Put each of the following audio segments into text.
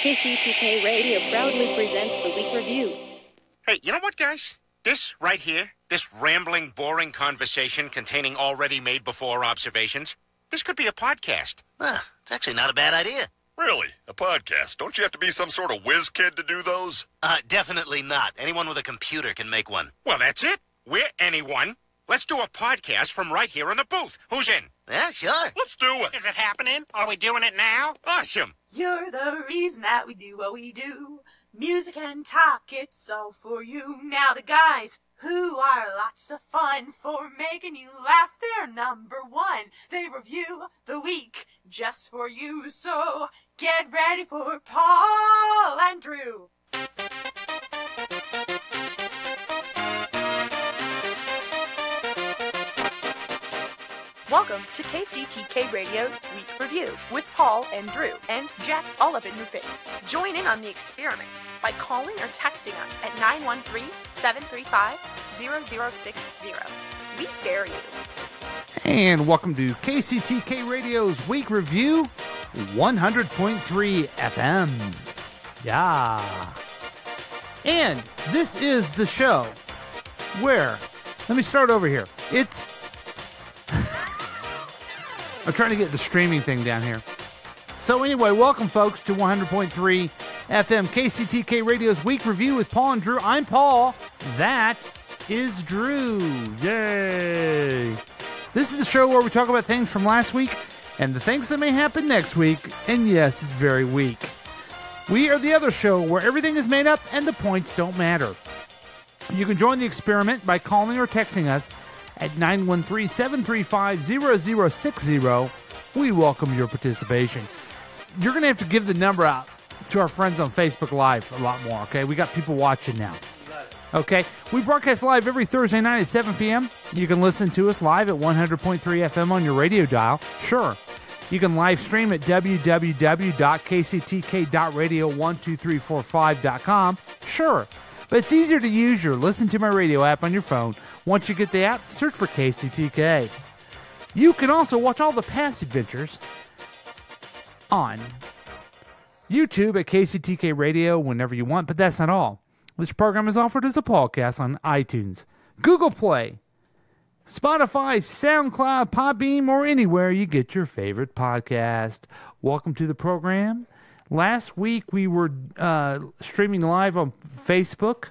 KCTK Radio proudly presents the Week Review. Hey, you know what, guys? This right here, this rambling, boring conversation containing already made before observations, this could be a podcast. It's actually not a bad idea. Really? A podcast? Don't you have to be some sort of whiz kid to do those? Definitely not. Anyone with a computer can make one. Well, that's it. We're anyone. Let's do a podcast from right here in the booth. Who's in? Yeah, sure. Let's do it. Is it happening? Are we doing it now? Awesome. You're the reason that we do what we do. Music and talk, it's all for you. Now the guys who are lots of fun for making you laugh, they're number one. They review the week just for you. So get ready for Paul and Drew. Welcome to KCTK Radio's Week Review with Paul and Drew and Jack all up in your face. Join in on the experiment by calling or texting us at 913-735-0060. We dare you. And welcome to KCTK Radio's Week Review 100.3 FM. Yeah. And this is the show where, let me start over here. I'm trying to get the streaming thing down here. So anyway, welcome folks to 100.3 FM KCTK Radio's Week Review with Paul and Drew. I'm Paul. That is Drew. Yay. This is the show where we talk about things from last week and the things that may happen next week. And yes, it's very weak. We are the other show where everything is made up and the points don't matter. You can join the experiment by calling or texting us at 913-735-0060. We welcome your participation. You're going to have to give the number out to our friends on Facebook Live a lot more, okay? We got people watching now. Okay? We broadcast live every Thursday night at 7 p.m. You can listen to us live at 100.3 FM on your radio dial. Sure. You can live stream at www.kctk.radio12345.com. Sure. But it's easier to use your Listen to My Radio app on your phone. Once you get the app, search for KCTK. You can also watch all the past adventures on YouTube at KCTK Radio whenever you want, but that's not all. This program is offered as a podcast on iTunes, Google Play, Spotify, SoundCloud, Podbean, or anywhere you get your favorite podcast. Welcome to the program. Last week we were streaming live on Facebook,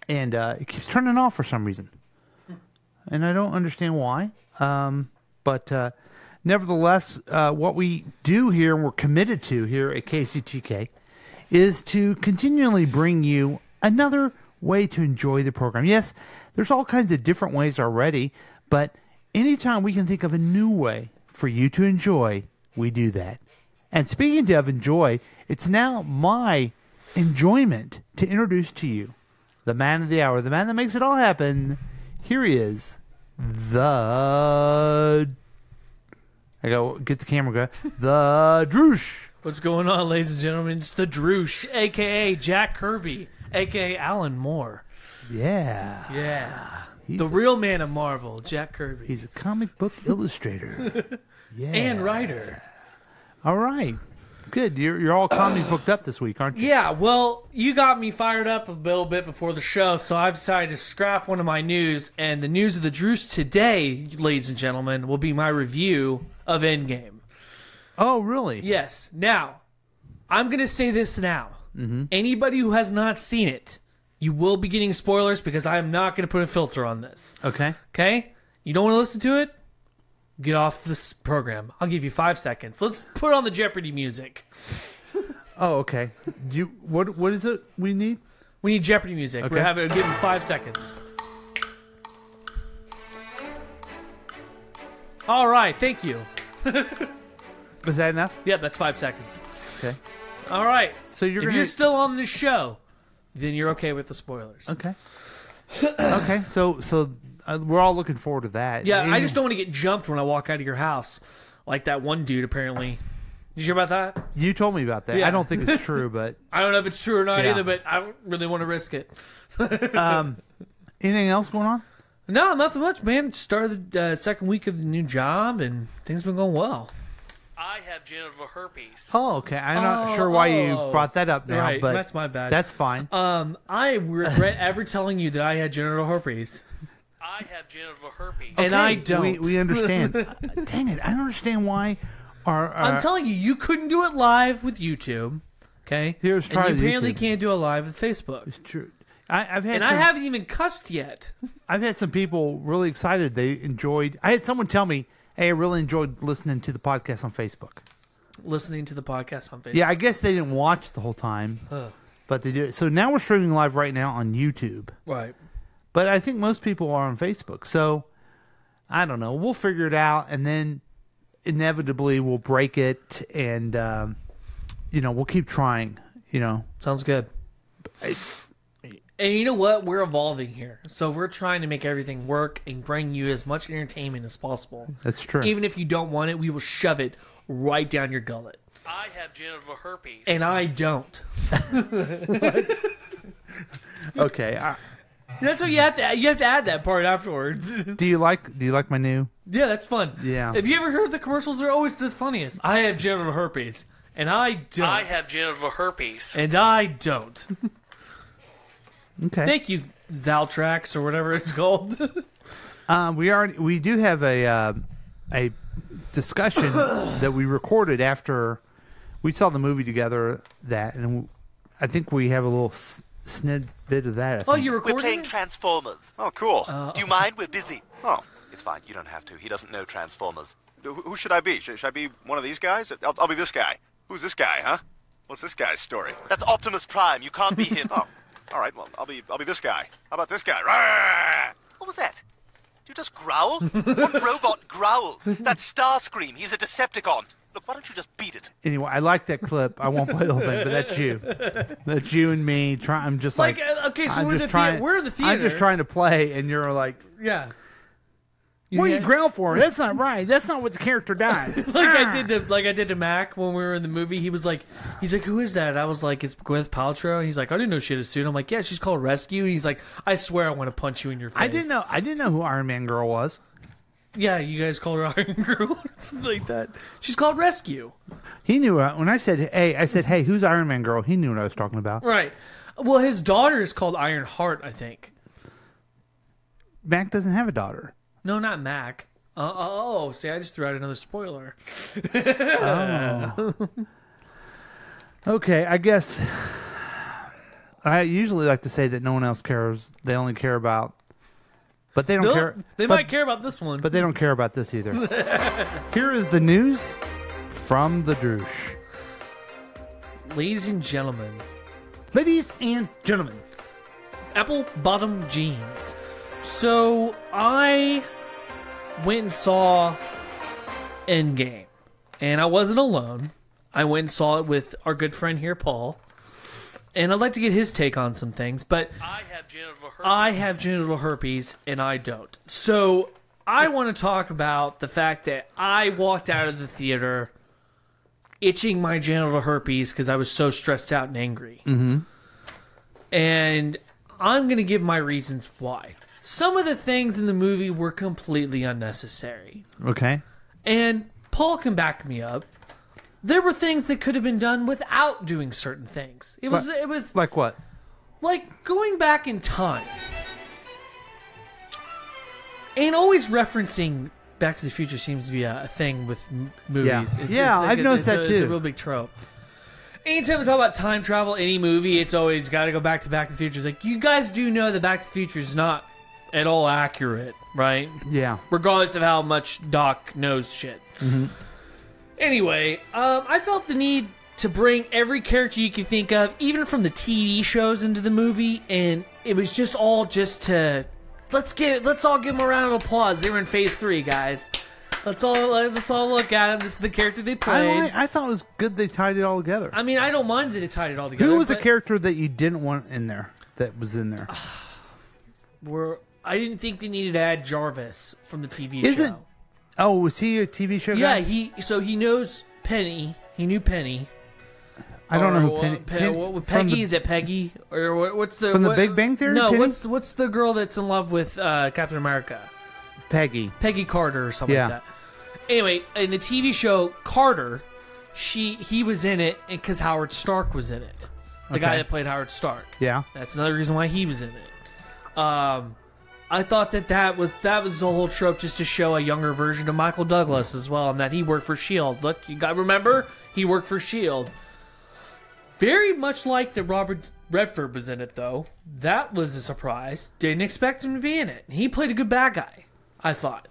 and it keeps turning off for some reason. And I don't understand why. But nevertheless, what we do here, and we're committed to here at KCTK, is to continually bring you another way to enjoy the program. Yes, there's all kinds of different ways already, but anytime we can think of a new way for you to enjoy, we do that. And speaking of enjoy, it's now my enjoyment to introduce to you the man of the hour, the man that makes it all happen. Here he is, I gotta get the camera going. The Droosh. What's going on, ladies and gentlemen? It's the Droosh, a.k.a. Jack Kirby, a.k.a. Alan Moore. Yeah. Yeah. The real man of Marvel, Jack Kirby. He's a comic book illustrator. Yeah. And writer. All right. Good. You're all comic booked up this week, aren't you? Yeah, well, you got me fired up a little bit before the show, so I've decided to scrap one of my news, and the news of the Drews today, ladies and gentlemen, will be my review of Endgame. Oh, really? Yes. Now, I'm going to say this now. Mm-hmm. Anybody who has not seen it, you will be getting spoilers because I am not going to put a filter on this. Okay. Okay? You don't want to listen to it? Get off this program. I'll give you 5 seconds. Let's put on the Jeopardy music. Oh, okay. What is it we need? We need Jeopardy music. Okay. We're give them 5 seconds. All right. Thank you. Was that enough? Yeah, that's 5 seconds. Okay. All right. So if you're still on this show, then you're okay with the spoilers. Okay. Okay. So we're all looking forward to that. Yeah, I just don't want to get jumped when I walk out of your house, like that one dude. Apparently, did you hear about that? You told me about that. Yeah. I don't think it's true, but I don't know if it's true or not Yeah. either. But I don't really want to risk it. Anything else going on? No, nothing much, man. Started the second week of the new job, and things been going well. I have genital herpes. Oh, okay. I'm not sure why you brought that up now, Right, but that's my bad. That's fine. I regret ever telling you that I had genital herpes. I have genital herpes. And I don't. We understand. Dang it. I don't understand why I'm telling you, you couldn't do it live with YouTube. Okay? Here's try and you apparently YouTube. can't do it live with Facebook. It's true. I've had And I haven't even cussed yet. I've had some people really excited. They enjoyed. I had someone tell me, "Hey, I really enjoyed listening to the podcast on Facebook." Listening to the podcast on Facebook. Yeah, I guess they didn't watch the whole time, but they do. So now we're streaming live right now on YouTube. Right. But I think most people are on Facebook. So I don't know. We'll figure it out, and then inevitably we'll break it, and we'll keep trying. Sounds good. And you know what? We're evolving here. So we're trying to make everything work and bring you as much entertainment as possible. That's true. Even if you don't want it, we will shove it right down your gullet. I have genital herpes. And I don't. Okay. That's what you have to add that part afterwards. Do you like my new? Yeah, that's fun. Yeah. Have you ever heard the commercials? They're always the funniest. I have genital herpes. And I don't. I have genital herpes. And I don't. Okay. Thank you, Zaltrax or whatever it's called. We do have a discussion that we recorded after we saw the movie together. And I think we have a little snippet of that. Oh, you recorded? We're playing Transformers. Oh, cool. Do you mind? We're busy. Oh, It's fine. You don't have to. He doesn't know Transformers. who should I be? Should I be one of these guys? I'll be this guy. Who's this guy, huh? What's this guy's story? That's Optimus Prime. You can't be him. Oh, all right. Well, I'll be this guy. How about this guy? Rawr! What was that? Did you just growl? What robot growls? That's Starscream. He's a Decepticon. Look, why don't you just beat it? Anyway, I like that clip. I won't play the whole thing, but that's you. That's you and me. I'm just like okay, so I'm we're just the trying. we're the theater. I'm just trying to play, and you're like, Yeah. what do you growl for? That's not right. That's not what the character does. I did to Mac when we were in the movie. He's like, who is that? I was like, it's Gwyneth Paltrow. And he's like, I didn't know she had a suit. I'm like, yeah, she's called Rescue. And he's like, I swear I want to punch you in your face. I didn't know who Iron Man Girl was. Yeah, you guys call her Iron Girl, something like that. She's called Rescue. He knew when I said, hey, who's Iron Man Girl? He knew what I was talking about. Right. Well, his daughter is called Iron Heart, I think. Mac doesn't have a daughter. No, not Mac. See, I just threw out another spoiler. Oh. Okay, I guess I usually like to say that no one else cares. They only care about, but they don't care. They might care about this one. But they don't care about this either. Here is the news from the Droosh. Ladies and gentlemen, apple bottom jeans. So I went and saw Endgame, and I wasn't alone. I went and saw it with our good friend here, Paul, and I'd like to get his take on some things. But I have genital herpes, and I don't. So I want to talk about the fact that I walked out of the theater itching my genital herpes because I was so stressed out and angry. Mm-hmm. And I'm going to give my reasons why. Some of the things in the movie were completely unnecessary. Okay. And Paul can back me up. There were things that could have been done without doing certain things. It was like what? Like going back in time. And always referencing Back to the Future seems to be a thing with movies. Yeah, I've noticed that too. It's a real big trope. Anytime we talk about time travel, any movie, it's always got to go back to Back to the Future. It's like, you guys do know that Back to the Future is not at all accurate, right? Yeah. Regardless of how much Doc knows shit. Mm-hmm. Anyway, I felt the need to bring every character you can think of, even from the TV shows, into the movie, and it was just all just to let's all give them a round of applause. They were in Phase 3, guys. Let's all look at them. This is the character they played. I thought it was good they tied it all together. I mean, I don't mind that they tied it all together. Who was a character that you didn't want in there that was in there? I didn't think they needed to add Jarvis from the TV show. Oh, was he a TV show guy? Yeah, he knows Penny. He knew Penny. I don't know who Penny. Peggy, is it Peggy or what's the from the Big Bang Theory? No, Penny? what's the girl that's in love with Captain America? Peggy Carter or something like that. Anyway, in the TV show Carter, he was in it because Howard Stark was in it. The guy that played Howard Stark. Yeah. That's another reason why he was in it. I thought that was the whole trope, just to show a younger version of Michael Douglas as well, and that he worked for S.H.I.E.L.D. Look, you got to remember, he worked for S.H.I.E.L.D. Very much like that Robert Redford was in it, though. That was a surprise. Didn't expect him to be in it. He played a good bad guy, I thought.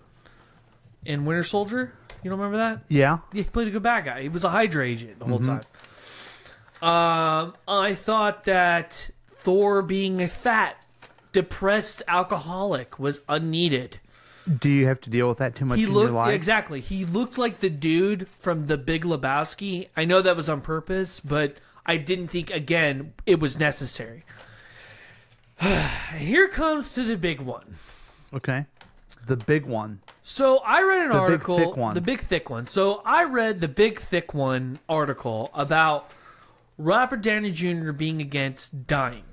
In Winter Soldier, you don't remember that? Yeah. He played a good bad guy. He was a Hydra agent the whole time. I thought that Thor being a fat, depressed alcoholic was unneeded. Do you have to deal with that too much in your life? Exactly. He looked like the dude from The Big Lebowski. I know that was on purpose, but I didn't think, again, it was necessary. Here comes to the big one. Okay. The big one. So I read an article. Big thick one. The big thick one. So I read the big thick one article about Robert Downey Jr. being against dying.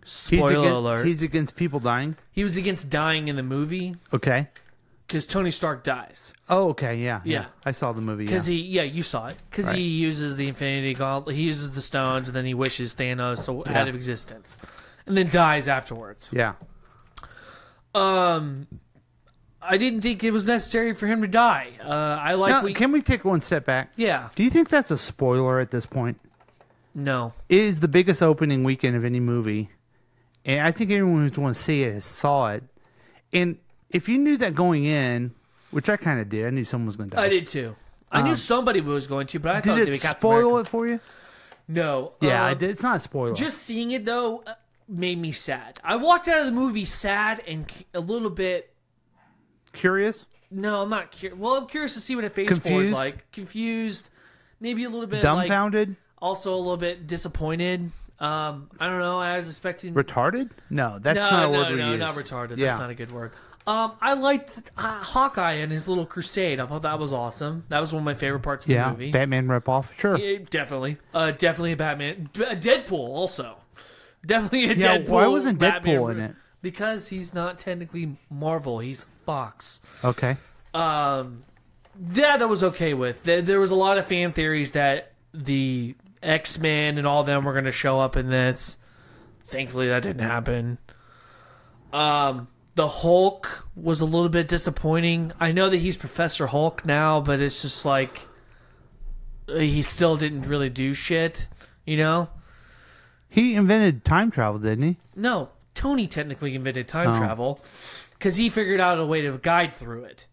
Spoiler alert. He's against people dying? He was against dying in the movie. Okay. Because Tony Stark dies. Oh, okay, yeah. Yeah. I saw the movie, Because you saw it. Because he uses the Infinity Gauntlet, he uses the stones, and then he wishes Thanos out of existence. And then dies afterwards. Yeah. I didn't think it was necessary for him to die. Can we take one step back? Yeah. Do you think that's a spoiler at this point? No. It is the biggest opening weekend of any movie. And I think anyone who wants to see it saw it. And if you knew that going in, which I kind of did, I knew someone was going to die. I did too. I knew somebody was going to, but I thought did it it Captain spoil America. it for you? No. Yeah, I did. It's not a spoiler. Just seeing it, though, made me sad. I walked out of the movie sad and a little bit... Curious? No, I'm not curious. Well, I'm curious to see what a Phase 4 is like. Confused. Maybe a little bit dumbfounded? Also a little bit disappointed. I don't know. I was expecting... Retarded? No, that's not a word we use. No, not retarded. That's not a good word. I liked Hawkeye and his little crusade. I thought that was awesome. That was one of my favorite parts of the movie. Batman ripoff, sure. Yeah, definitely. Definitely a Batman. Deadpool also. Definitely a Deadpool. Why wasn't Batman Deadpool in it? Because he's not technically Marvel. He's Fox. Okay. That I was okay with. There was a lot of fan theories that the X-Men and all them were going to show up in this. Thankfully, that didn't happen. The Hulk was a little bit disappointing. I know that he's Professor Hulk now, but it's just like he still didn't really do shit, you know? He invented time travel, didn't he? No, Tony technically invented time travel because he figured out a way to guide through it.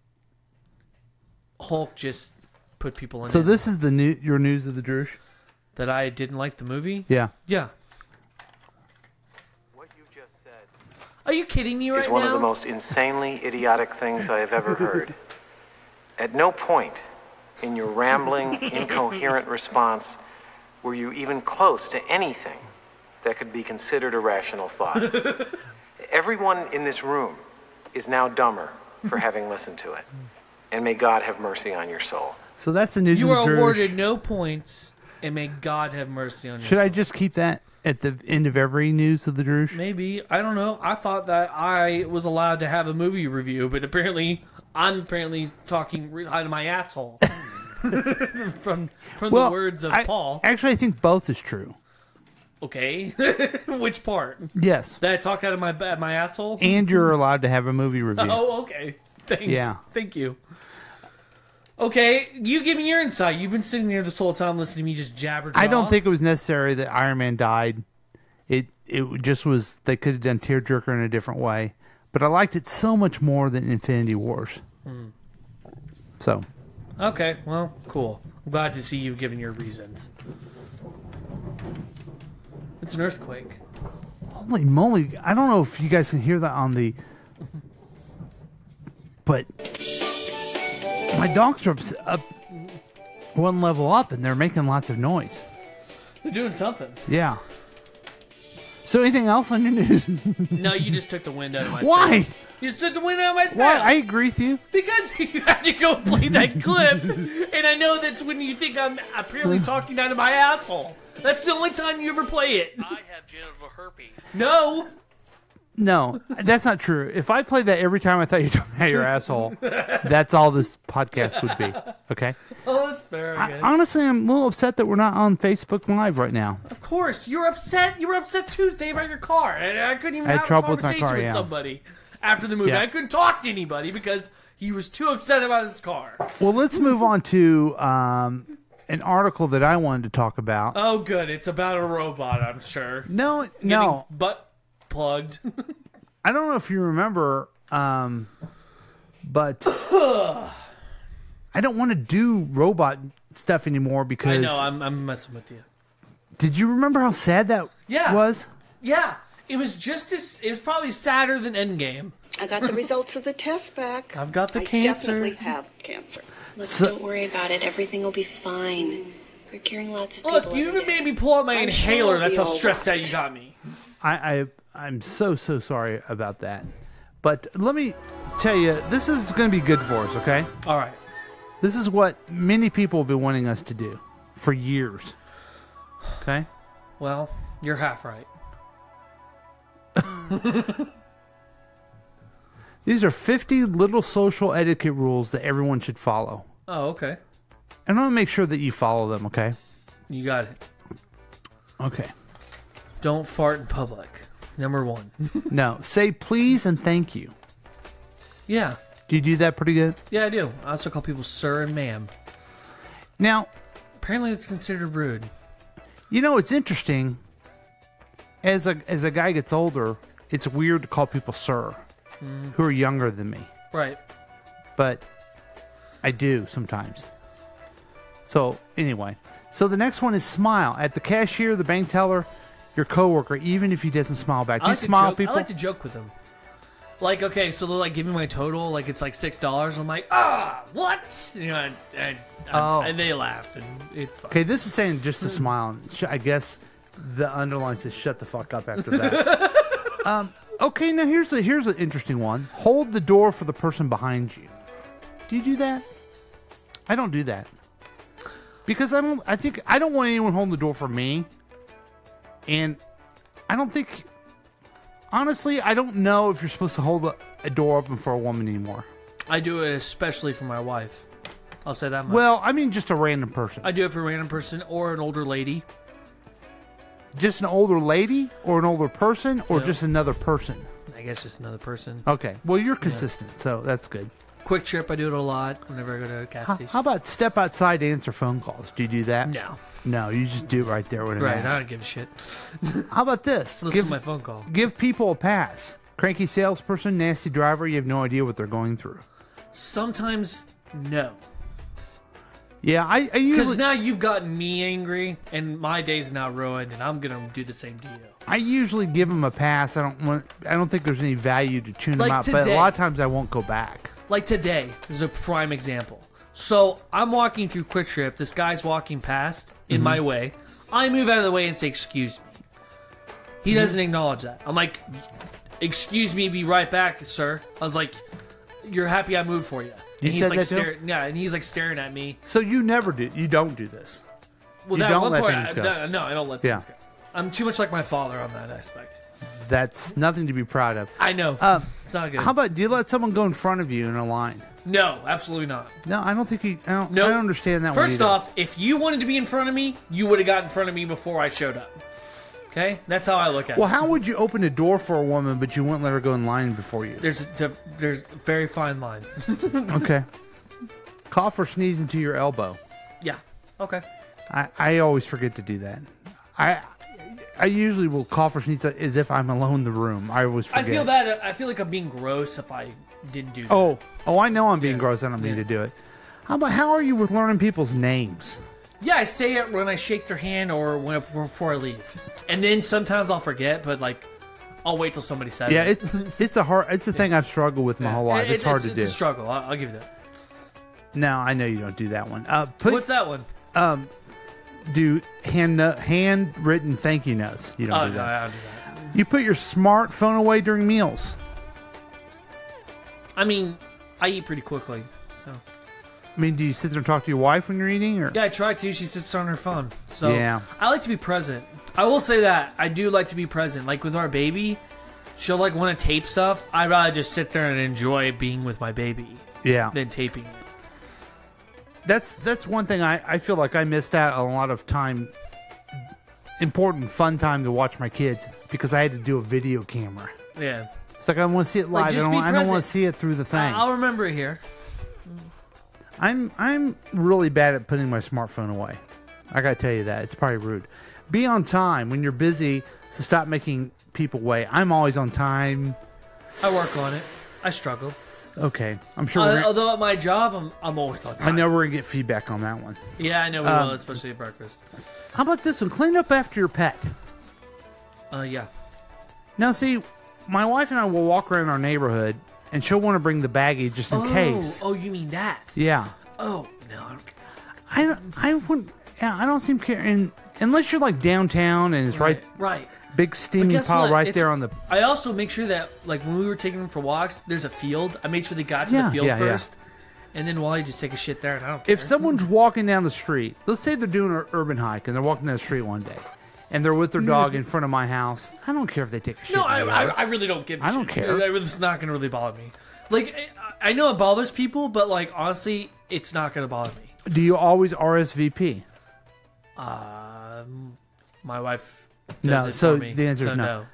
Hulk just put people in. So this is your news of the Drush? That I didn't like the movie? Yeah. Yeah. What you just said Are you kidding me right is now? one of the most insanely idiotic things I have ever heard. At no point in your rambling, incoherent response were you even close to anything that could be considered a rational thought. Everyone in this room is now dumber for having listened to it. And may God have mercy on your soul. So that's the news You of the are Drush. awarded no points, and may God have mercy on you. Should I just keep that at the end of every news of the Drush? Maybe. I don't know. I thought that I was allowed to have a movie review, but I'm talking out of my asshole. from the words of Paul. Actually, I think both is true. Okay. Which part? Yes. That I talk out of my asshole? And you're allowed to have a movie review. Oh, okay. Thanks. Yeah. Thank you. Okay, you give me your insight. You've been sitting there this whole time listening to me just jabber jaw. I don't think it was necessary that Iron Man died. It just was, they could have done Tearjerker in a different way. But I liked it so much more than Infinity Wars. So. Okay, well, cool. I'm glad to see you giving your reasons. It's an earthquake. Holy moly. I don't know if you guys can hear that on the... But... My dogs are up one level up, and they're making lots of noise. They're doing something. Yeah. So anything else on your news? No, you just took the wind out of my Why? sails. You just took the wind out of my sails. Why? I agree with you. Because you had to go play that clip, and I know that's when you think I'm apparently talking out of my asshole. That's the only time you ever play it. I have genital herpes. No. No, that's not true. If I played that every time I thought you were talking about your asshole, that's all this podcast would be. Okay? Oh, that's fair. I guess. Honestly, I'm a little upset that we're not on Facebook Live right now. Of course, you're upset. You were upset Tuesday about your car, and I couldn't even I had have a trouble with my conversation car, with yeah. somebody after the movie. Yeah. I couldn't talk to anybody because he was too upset about his car. Well, let's move on to an article that I wanted to talk about. Oh, good. It's about a robot, I'm sure. No. Getting butt plugged. I don't know if you remember, but I don't want to do robot stuff anymore because... I know, I'm messing with you. Did you remember how sad that was? Yeah. It was it was probably sadder than Endgame. I got the results of the test back. I've got the I cancer. definitely have cancer. Look, don't worry about it. Everything will be fine. We're curing lots of people. Look, you every even day. made me pull out my I'm sure inhaler. it'll That's be how all stressed out right. you got me. I'm so sorry about that. But let me tell you, this is going to be good for us, okay? All right. This is what many people have been wanting us to do for years. Okay? Well, you're half right. These are 50 little social etiquette rules that everyone should follow. Oh, okay. And I want to make sure that you follow them, okay? You got it. Okay. Don't fart in public. Number 1. No, say please and thank you. Yeah. Do you do that pretty good? Yeah, I do. I also call people sir and ma'am. Now, apparently it's considered rude. You know, it's interesting. As a guy gets older, it's weird to call people sir who are younger than me. Right. But I do sometimes. So, anyway. So the next one is smile. At the cashier, the bank teller, your coworker, even if he doesn't smile back. Do you smile, people? I like to joke with them. Like, okay, so they'll like give me my total, like it's like $6. I'm like, what? You know, and they laugh, and it's fine. Okay, this is saying just to smile. I guess the underline says shut the fuck up after that. Okay, now here's an interesting one. Hold the door for the person behind you. Do you do that? I don't do that. Because I don't want anyone holding the door for me. And I don't think, honestly, I don't know if you're supposed to hold a door open for a woman anymore. I do it especially for my wife. I'll say that much. Well, I mean just a random person. I do it for a random person or an older lady. Just an older lady or an older person or Yeah. just another person? I guess just another person. Okay. Well, you're consistent, so that's good. Quick Trip, I do it a lot whenever I go to a gas station. How about step outside to answer phone calls? Do you do that? No. No, you just do it right there when it Right, asks. I don't give a shit. How about this? Listen to my phone call. Give people a pass. Cranky salesperson, nasty driver, you have no idea what they're going through. Sometimes, no. Yeah, I usually... Because now you've gotten me angry, and my day's now ruined, and I'm going to do the same to you. I usually give them a pass. I don't think there's any value to tune them Like out, but a today. lot of times I won't go back. Like today is a prime example. So I'm walking through Quick Trip. This guy's walking past in my way. I move out of the way and say, "Excuse me." He doesn't acknowledge that. I'm like, "Excuse me, be right back, sir." I was like, "You're happy I moved for you?" You And he's said like that to him? staring. Yeah, and he's like staring at me. So you don't do this. Well, You that don't one let point, things go. No, I don't let Yeah. things go. I'm too much like my father on that aspect. That's nothing to be proud of. I know. It's not good. How about, do you let someone go in front of you in a line? No, absolutely not. No, I don't think you... I don't Nope. understand that one First either. off, if you wanted to be in front of me, you would have got in front of me before I showed up. Okay? That's how I look at Well, it. how would you open a door for a woman, but you wouldn't let her go in line before you? There's very fine lines. Okay. Cough or sneeze into your elbow. Yeah. Okay. I always forget to do that. I usually will cough or sneeze as if I'm alone in the room. I always I forget. feel that. I feel like I'm being gross if I didn't do that. Oh, I know I'm being gross. I don't mean to do it. How are you with learning people's names? Yeah, I say it when I shake their hand or before I leave, and then sometimes I'll forget. But like, I'll wait till somebody says Yeah, it. it's a thing I've struggled with my whole life. It's hard to do. It's a struggle. I'll give you that. No, I know you don't do that one. What's that one? Do handwritten thank you notes. You don't Oh, do no, that. I don't do that. You put your smartphone away during meals. I mean, I eat pretty quickly, so. I mean, do you sit there and talk to your wife when you're eating? Or? Yeah, I try to. She sits on her phone. So Yeah. I like to be present. I will say that. I do like to be present. Like with our baby, she'll like want to tape stuff. I'd rather just sit there and enjoy being with my baby Yeah. than taping it. That's one thing I feel like I missed out on a lot of time, important, fun time to watch my kids because I had to do a video camera. Yeah. It's like I want to see it live. just I be don't want to present. see it through the thing. I'll remember it here. I'm really bad at putting my smartphone away. I gotta tell you that. It's probably rude. Be on time when you're busy, so stop making people wait. I'm always on time. I work on it. I struggle. Okay, I'm sure. We're Although at my job, I'm always on time. I know we're gonna get feedback on that one. Yeah, I know we will, especially at breakfast. How about this one? Clean up after your pet. Yeah. Now, see, my wife and I will walk around our neighborhood, and she'll want to bring the baggie just in case. Oh, you mean that? Yeah. Oh, no. I wouldn't. Yeah, I don't seem caring unless you're like downtown and it's right big But steaming guess pile what? right It's- there on the. I also make sure that, like, when we were taking them for walks, there's a field. I made sure they got to the field first. And then Wally just take a shit there, and I don't care. If someone's walking down the street, let's say they're doing an urban hike and they're walking down the street one day, and they're with their dog in front of my house, I don't care if they take a shit. No, in the I yard. really don't give a I shit. don't care. It's not going to really bother me. Like, I know it bothers people, but, like, honestly, it's not going to bother me. Do you always RSVP? My wife No, does it so for me, the answer is so no.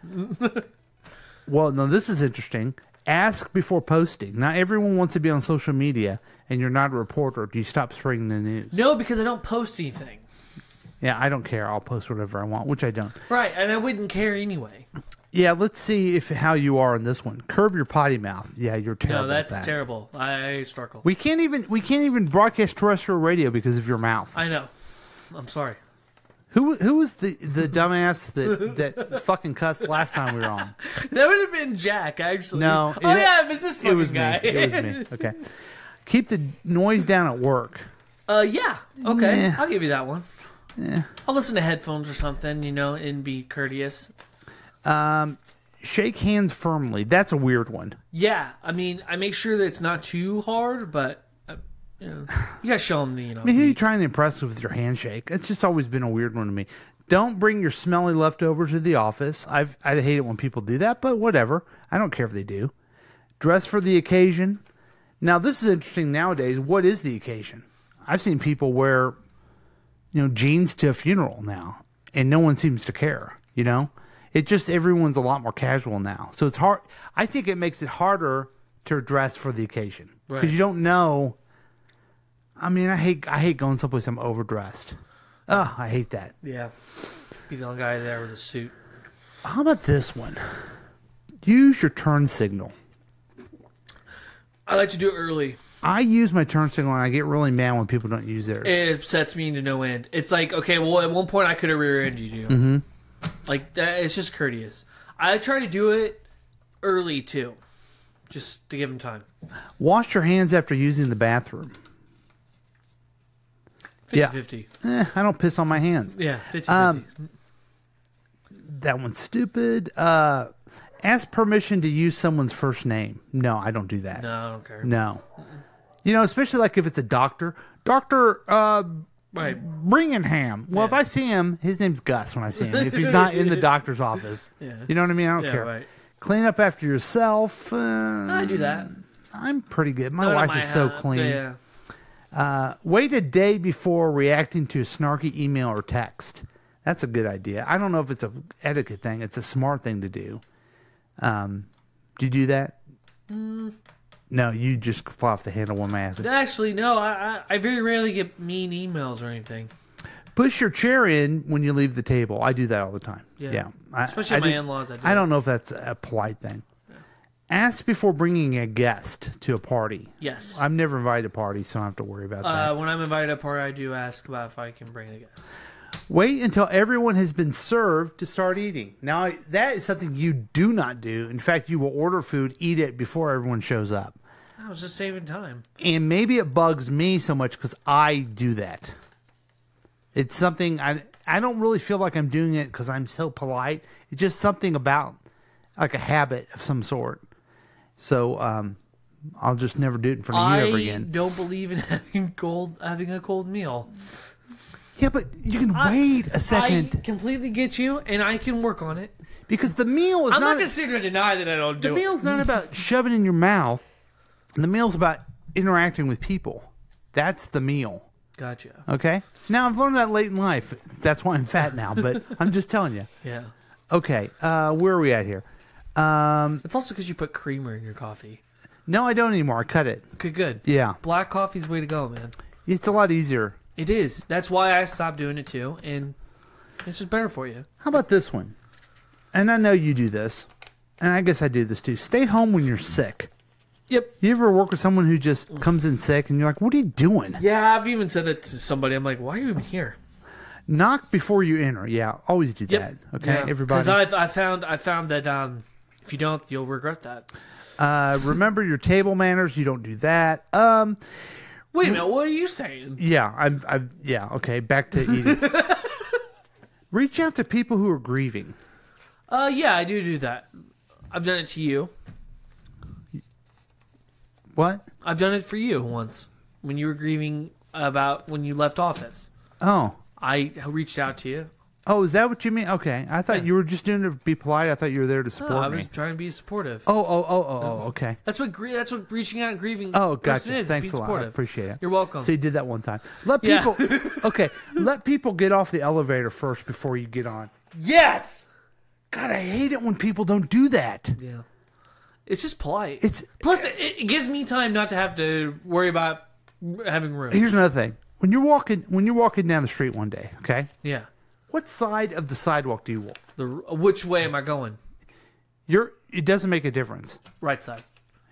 Well, no, this is interesting. Ask before posting. Not everyone wants to be on social media, and you're not a reporter. Do you stop spreading the news? No, because I don't post anything. Yeah, I don't care. I'll post whatever I want, which I don't. Right, and I wouldn't care anyway. Yeah, let's see how you are in this one. Curb your potty mouth. Yeah, you're terrible. No, that's at that. terrible. I struggle. We can't even broadcast terrestrial radio because of your mouth. I know. I'm sorry. Who was the dumbass that fucking cussed last time we were on? That would have been Jack, actually. No. Yeah, it was this fucking It was guy. me. It was me. Okay. Keep the noise down at work. Yeah. Okay. Yeah. I'll give you that one. Yeah. I'll listen to headphones or something, and be courteous. Shake hands firmly. That's a weird one. Yeah. I mean, I make sure that it's not too hard, but you gotta show them the, I mean, who are you trying to impress with your handshake? It's just always been a weird one to me. Don't bring your smelly leftovers to the office. I hate it when people do that, but whatever. I don't care if they do. Dress for the occasion. Now, this is interesting nowadays. What is the occasion? I've seen people wear, jeans to a funeral now, and no one seems to care, It just, everyone's a lot more casual now. So it's hard. I think it makes it harder to dress for the occasion. Because Right. you don't know. I mean, I hate going someplace I'm overdressed. Oh, I hate that. Yeah. Be the guy there with a suit. How about this one? Use your turn signal. I like to do it early. I use my turn signal and I get really mad when people don't use theirs. It upsets me to no end. It's like, okay, well, at one point I could have rear-ended you. Mm-hmm. Like, that, it's just courteous. I try to do it early, too. Just to give them time. Wash your hands after using the bathroom. 50-50. I don't piss on my hands. Yeah, 50-50. That one's stupid. Ask permission to use someone's first name. No, I don't do that. No, I don't care. No. Especially like if it's a doctor. Dr. Right. Bringingham. Well, if I see him, his name's Gus when I see him. If he's not in the doctor's office. Yeah. You know what I mean? I don't Yeah, care. right. Clean up after yourself. I do that. I'm pretty good. My Not at wife my is so house. clean. Yeah. Wait a day before reacting to a snarky email or text. That's a good idea. I don't know if it's a etiquette thing. It's a smart thing to do. Do you do that? No, you just fly off the handle when I ask it. Actually, no. I very rarely get mean emails or anything. Push your chair in when you leave the table. I do that all the time. Yeah. I, Especially I my do- in-laws, I do I it. don't know if that's a polite thing. Ask before bringing a guest to a party. Yes. I've never invited a party, so I don't have to worry about that. When I'm invited to a party, I do ask about if I can bring a guest. Wait until everyone has been served to start eating. Now, that is something you do not do. In fact, you will order food, eat it before everyone shows up. I was just saving time. And maybe it bugs me so much because I do that. It's something I don't really feel like I'm doing it because I'm so polite. It's just something about like a habit of some sort. So I'll just never do it in front of you ever I again. don't believe in having a cold meal. Yeah, but you can wait a second. I completely get you, and I can work on it. Because the meal is I'm not not going to sit here and deny that I don't do the it. meal's not about shoving in your mouth. The meal's about interacting with people. That's the meal. Gotcha. Okay? Now, I've learned that late in life. That's why I'm fat now, but I'm just telling you. Yeah. Okay, where are we at here? It's also because you put creamer in your coffee. No, I don't anymore. I cut it. Okay, good. Yeah. Black coffee's the way to go, man. It's a lot easier. It is. That's why I stopped doing it too, and it's just better for you. How about this one? And I know you do this, and I guess I do this too. Stay home when you're sick. Yep. You ever work with someone who just comes in sick, and you're like, what are you doing? Yeah, I've even said that to somebody. I'm like, why are you even here? Knock before you enter. Yeah, always do that. Okay, Yeah. everybody. Because I found that if you don't, you'll regret that. Remember your table manners. You don't do that. Wait a minute, what are you saying? Yeah, yeah. Okay, back to eating. Reach out to people who are grieving. Yeah, I do that. I've done it to you. What? I've done it for you once when you were grieving about when you left office. Oh. I reached out to you. Oh, is that what you mean? Okay, I thought you were just doing it to be polite. I thought you were there to support I me. was trying to be supportive. Oh, okay. That's what reaching out and grieving. Oh, person gotcha. is, Thanks be a lot. I supportive. appreciate it. You're welcome. So you did that one time. Let people. Okay, let people get off the elevator first before you get on. Yes. God, I hate it when people don't do that. Yeah. It's just polite. It's plus it gives me time not to have to worry about having room. Here's another thing. When you're walking down the street one day, okay? Yeah. What side of the sidewalk do you walk? Which way am I going? It doesn't make a difference. Right side.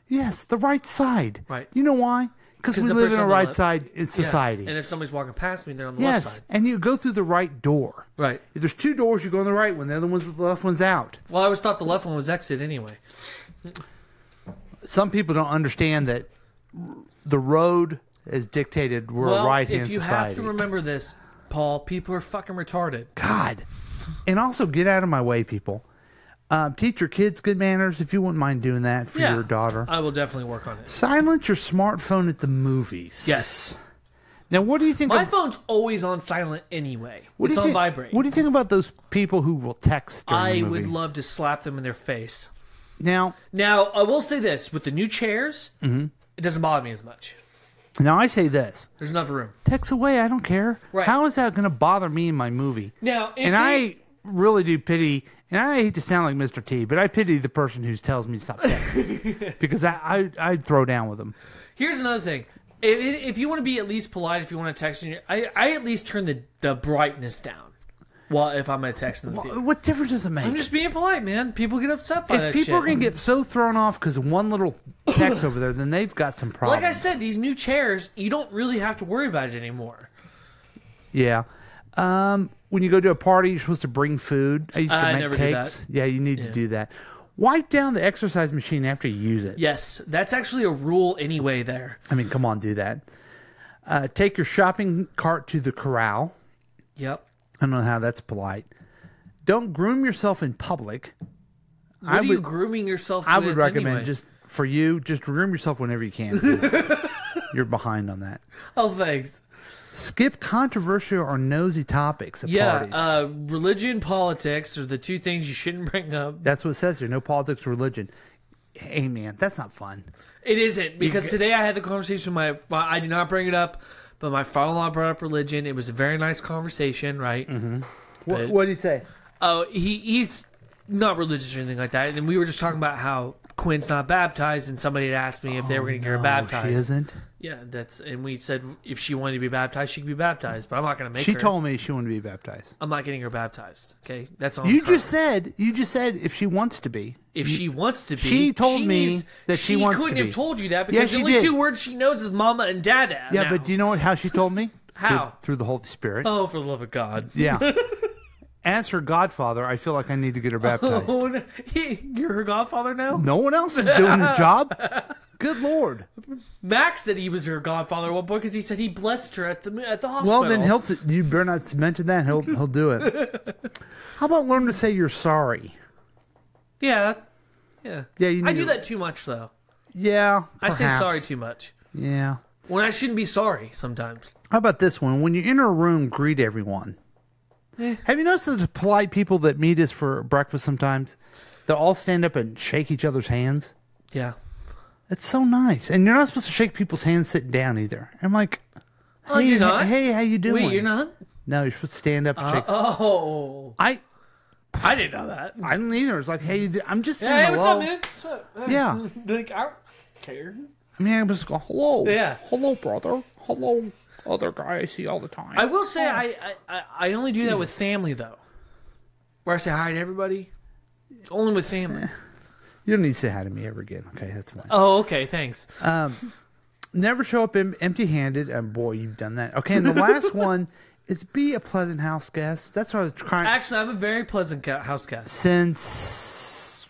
Yes, the right side. Right. You know why? Because we the live in person a on the right left- side in society. Yeah. And if somebody's walking past me, they're on the left Yes, side. and you go through the right door. Right. If there's two doors, you go on the right one. The other one's the left one's out. Well, I always thought the left one was exit anyway. Some people don't understand that the road is dictated. We're a right-hand if you society. have to remember this, Paul, people are fucking retarded. God. And also, get out of my way, people. Teach your kids good manners if you wouldn't mind doing that for your daughter. I will definitely work on it. Silence your smartphone at the movies. Yes. Now, what do you think? My phone's always on silent anyway. It's on vibrate. What do you think about those people who will text during the I movie? would love to slap them in their face. Now, I will say this. With the new chairs, it doesn't bother me as much. Now, I say this. There's enough room. Text away. I don't care. Right. How is that going to bother me in my movie? Now, I really do pity, and I hate to sound like Mr. T, but I pity the person who tells me to stop texting. Because I'd throw down with them. Here's another thing. If you want to be at least polite, if you want to text, I at least turn the brightness down. Well, if I'm going to text in the theater. What difference does it make? I'm just being polite, man. People get upset by that If shit. people are going to get so thrown off because of one little text over there, then they've got some problems. Like I said, these new chairs, you don't really have to worry about it anymore. Yeah. When you go to a party, you're supposed to bring food. I used to make never cakes. do that. Yeah, you need to do that. Wipe down the exercise machine after you use it. Yes, that's actually a rule anyway there. I mean, come on, do that. Take your shopping cart to the corral. Yep. I don't know how that's polite. Don't groom yourself in public. What are you grooming yourself with I would recommend anyway? just groom yourself whenever you can. 'Cause you're behind on that. Oh, thanks. Skip controversial or nosy topics at parties. Religion, politics are the two things you shouldn't bring up. That's what it says here. No politics or religion. Hey, man, that's not fun. It isn't, because today I had the conversation with I did not bring it up, but my father-in-law brought up religion. It was a very nice conversation, right? Mm-hmm. What did he say? Oh, he's not religious or anything like that. And we were just talking about how Quinn's not baptized, and somebody had asked me if they were going to get her baptized. She isn't? Yeah, and we said if she wanted to be baptized, she could be baptized, but I'm not going to make her. She told me she wanted to be baptized. I'm not getting her baptized. Okay, that's on You her. just said if she wants to be. If she wants to be. She told me that she wants to be. She couldn't have told you that because Yeah, the she only did. two words she knows is mama and dada. Yeah, now. but do you know how she told me? How? Through the Holy Spirit. Oh, for the love of God. Yeah. As her godfather, I feel like I need to get her baptized. Oh, no. You're her godfather now? No one else is doing the job. Good Lord. Max said he was her godfather at one point because he said he blessed her at the hospital. Well, then you better not mention that. He'll do it. How about learn to say you're sorry? Yeah, Yeah, you need I do to- that too much, though. Yeah, I say perhaps. sorry too much. Yeah. When I shouldn't be sorry sometimes. How about this one? When you enter a room, greet everyone. Have you noticed the polite people that meet us for breakfast sometimes? They'll all stand up and shake each other's hands. Yeah. It's so nice. And you're not supposed to shake people's hands sitting down either. I'm like, hey, Oh, you're not? hey, how you doing? Wait, you're not? No, you're supposed to stand up and shake. I didn't know that. I didn't either. It's like, hey, I'm just saying Hey, what's hello. up, man? What's up? Yeah. Like, I don't care. I mean, I'm just go, hello. Yeah. Hello, brother. Hello, other guy I see all the time. I will say I only do that with family, though. Where I say hi to everybody. Only with family. You don't need to say hi to me ever again. Okay, that's fine. Oh, okay, thanks. Never show up empty-handed. And boy, you've done that. Okay, and the last one is be a pleasant house guest. That's what I was trying. Actually, I'm a very pleasant house guest. Since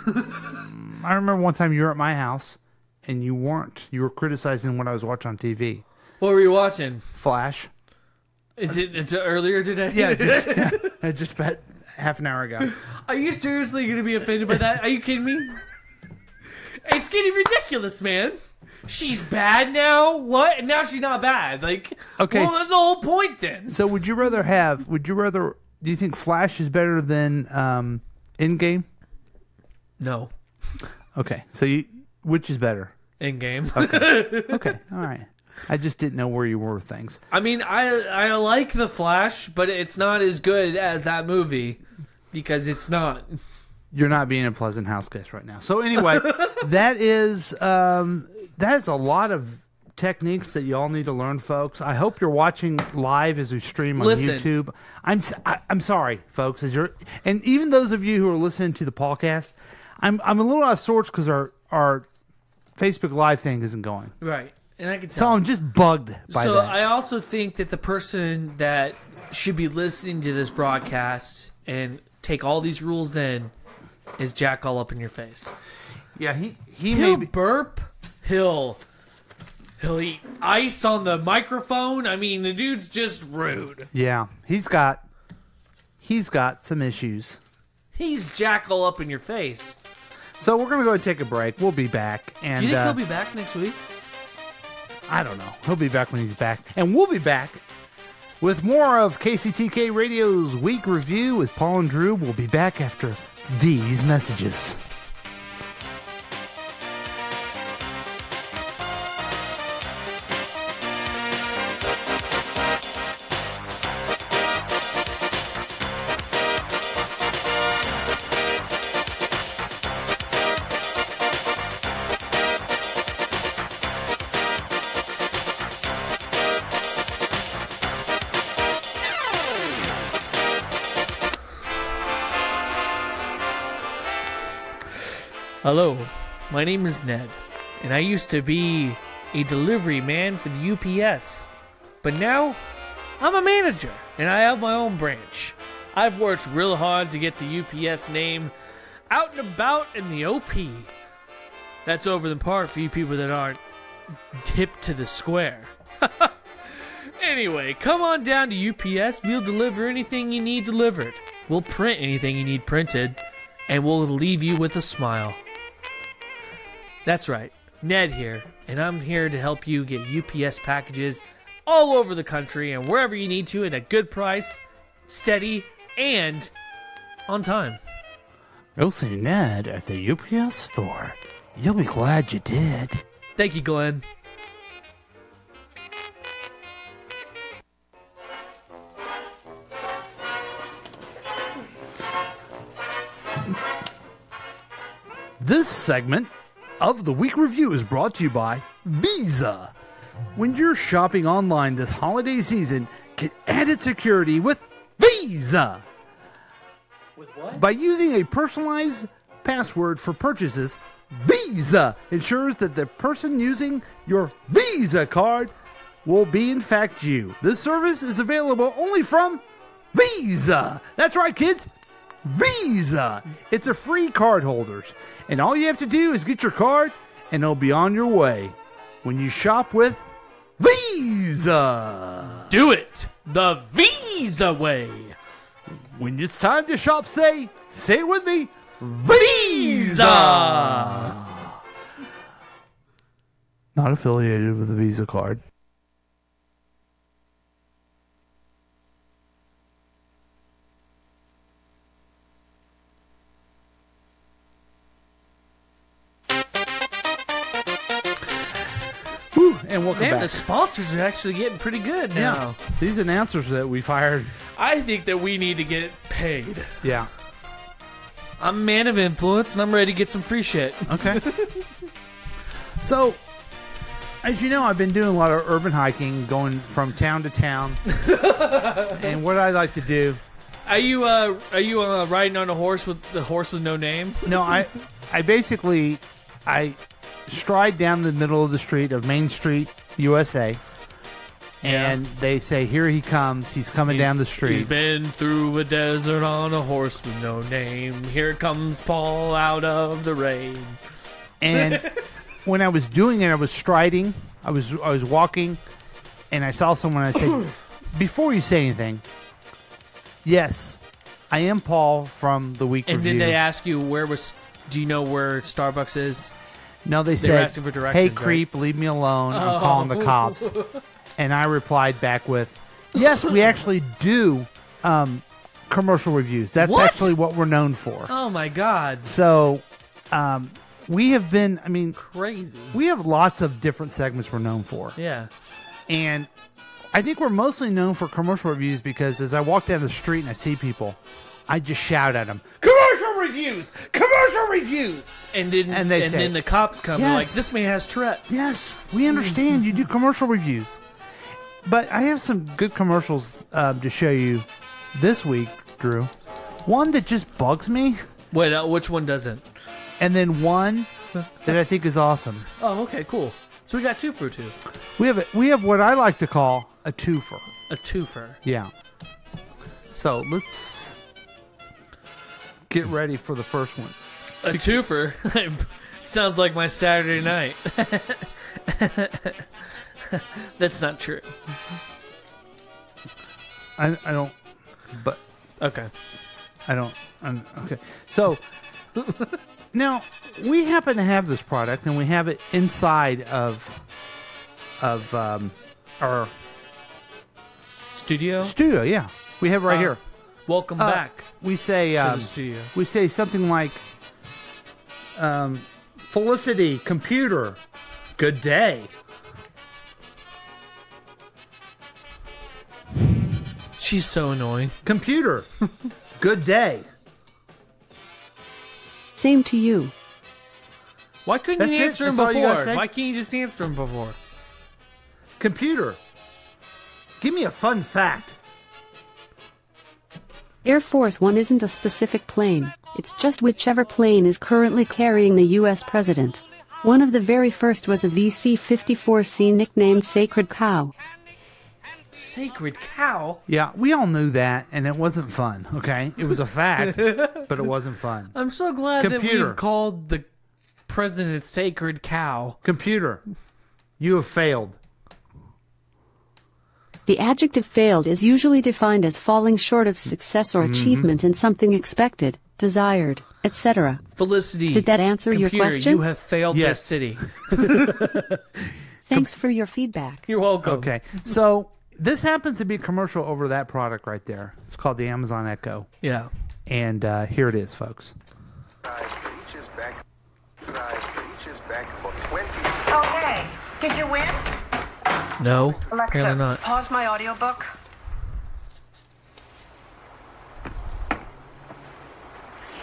I remember one time you were at my house and you weren't. You were criticizing what I was watching on TV. What were you watching? Flash. It's earlier today? Yeah, just about half an hour ago. Are you seriously going to be offended by that? Are you kidding me? It's getting ridiculous, man. She's bad now? What? And now she's not bad. Like, Okay, well, that's the whole point then. So do you think Flash is better than Endgame? No. Okay, so which is better? Endgame. Okay, all right. I just didn't know where you were with things. I mean, I like The Flash, but it's not as good as that movie because it's not. You're not being a pleasant house guest right now. So anyway, that is a lot of techniques that you all need to learn, folks. I hope you're watching live as we stream on YouTube. I'm sorry, folks, and even those of you who are listening to the podcast, I'm a little out of sorts because our Facebook Live thing isn't going. Right. And I can tell. So I'm just bugged by that. So I also think that the person that should be listening to this broadcast and take all these rules in is Jack all up in your face. Yeah, he'll burp. He'll eat ice on the microphone. I mean, the dude's just rude. Yeah, he's got some issues. He's Jack all up in your face. So we're gonna go and take a break. We'll be back. And do you think he'll be back next week? I don't know. He'll be back when he's back. And we'll be back with more of KCTK Radio's Week Review with Paul and Drew. We'll be back after these messages. Hello, my name is Ned, and I used to be a delivery man for the UPS. But now, I'm a manager, and I have my own branch. I've worked real hard to get the UPS name out and about in the OP. That's over the part for you people that aren't hip to the square. Anyway, come on down to UPS. We'll deliver anything you need delivered. We'll print anything you need printed, and we'll leave you with a smile. That's right, Ned here, and I'm here to help you get UPS packages all over the country and wherever you need to at a good price, steady, and on time. Go see Ned at the UPS store. You'll be glad you did. Thank you, Glenn. This segment of the Week Review is brought to you by Visa. When you're shopping online this holiday season, get added security with Visa. With what? By using a personalized password for purchases, Visa ensures that the person using your Visa card will be in fact you. This service is available only from Visa. That's right, kids. Visa. It's a free card holders, and all you have to do is get your card and it'll be on your way when you shop with Visa. Do it the Visa way. When it's time to shop, say it with me, Visa. Not affiliated with a Visa card. And welcome Man, back. the sponsors are actually getting pretty good now. Yeah. These announcers that we've hired. I think that we need to get paid. Yeah. I'm a man of influence, and I'm ready to get some free shit. Okay. So, as you know, I've been doing a lot of urban hiking, going from town to town. And what I like to do... Are you riding on a horse with the horse with no name? No, I basically... I stride down the middle of the street of Main Street, USA, and they say, here he comes. He's coming down the street. He's been through a desert on a horse with no name. Here comes Paul out of the rain. And when I was doing it, I was striding. I was walking, and I saw someone. And I said, before you say anything, yes, I am Paul from the Week And Review. then they ask you, do you know where Starbucks is? No, they were said, asking for directions, hey, right? creep, leave me alone. I'm calling the cops. And I replied back with, yes, we actually do commercial reviews. That's What? actually what we're known for. Oh, my God. So we have been, crazy. We have lots of different segments we're known for. Yeah. And I think we're mostly known for commercial reviews because as I walk down the street and I see people, I just shout at them, commercial reviews! Commercial reviews! And then the cops come and like, this man has Tourette's. Yes, we understand you do commercial reviews. But I have some good commercials to show you this week, Drew. One that just bugs me. Wait, which one doesn't? And then one that I think is awesome. Oh, okay, cool. So we got two for two. We have what I like to call a twofer. A twofer. Yeah. So let's get ready for the first one. A twofer? Sounds like my Saturday night. That's not true. I don't, but... Okay. I don't... okay. So, now, we happen to have this product, and we have it inside of our... Studio? Studio, yeah. We have it right here. Welcome back. We say... to the studio. We say something like... Felicity, computer, good day. She's so annoying. Computer, good day. Same to you. Why couldn't That's you it? answer him That's all you gotta before? say? Why can't you just answer him before? Computer, give me a fun fact. Air Force One isn't a specific plane. It's just whichever plane is currently carrying the U.S. president. One of the very first was a VC-54C nicknamed Sacred Cow. Sacred Cow? Yeah, we all knew that, and it wasn't fun, okay? It was a fact, but it wasn't fun. I'm so glad that Computer. we've called the president Sacred Cow. Computer, you have failed. The adjective failed is usually defined as falling short of success or achievement in something expected, desired, etc. Felicity. Did that answer your computer, question? You have failed Yes. this city. Thanks for your feedback. You're welcome. Okay, so this happens to be a commercial over that product right there. It's called the Amazon Echo. Yeah. And here it is, folks. Okay, did you win? No, Alexa, apparently not. pause my audiobook.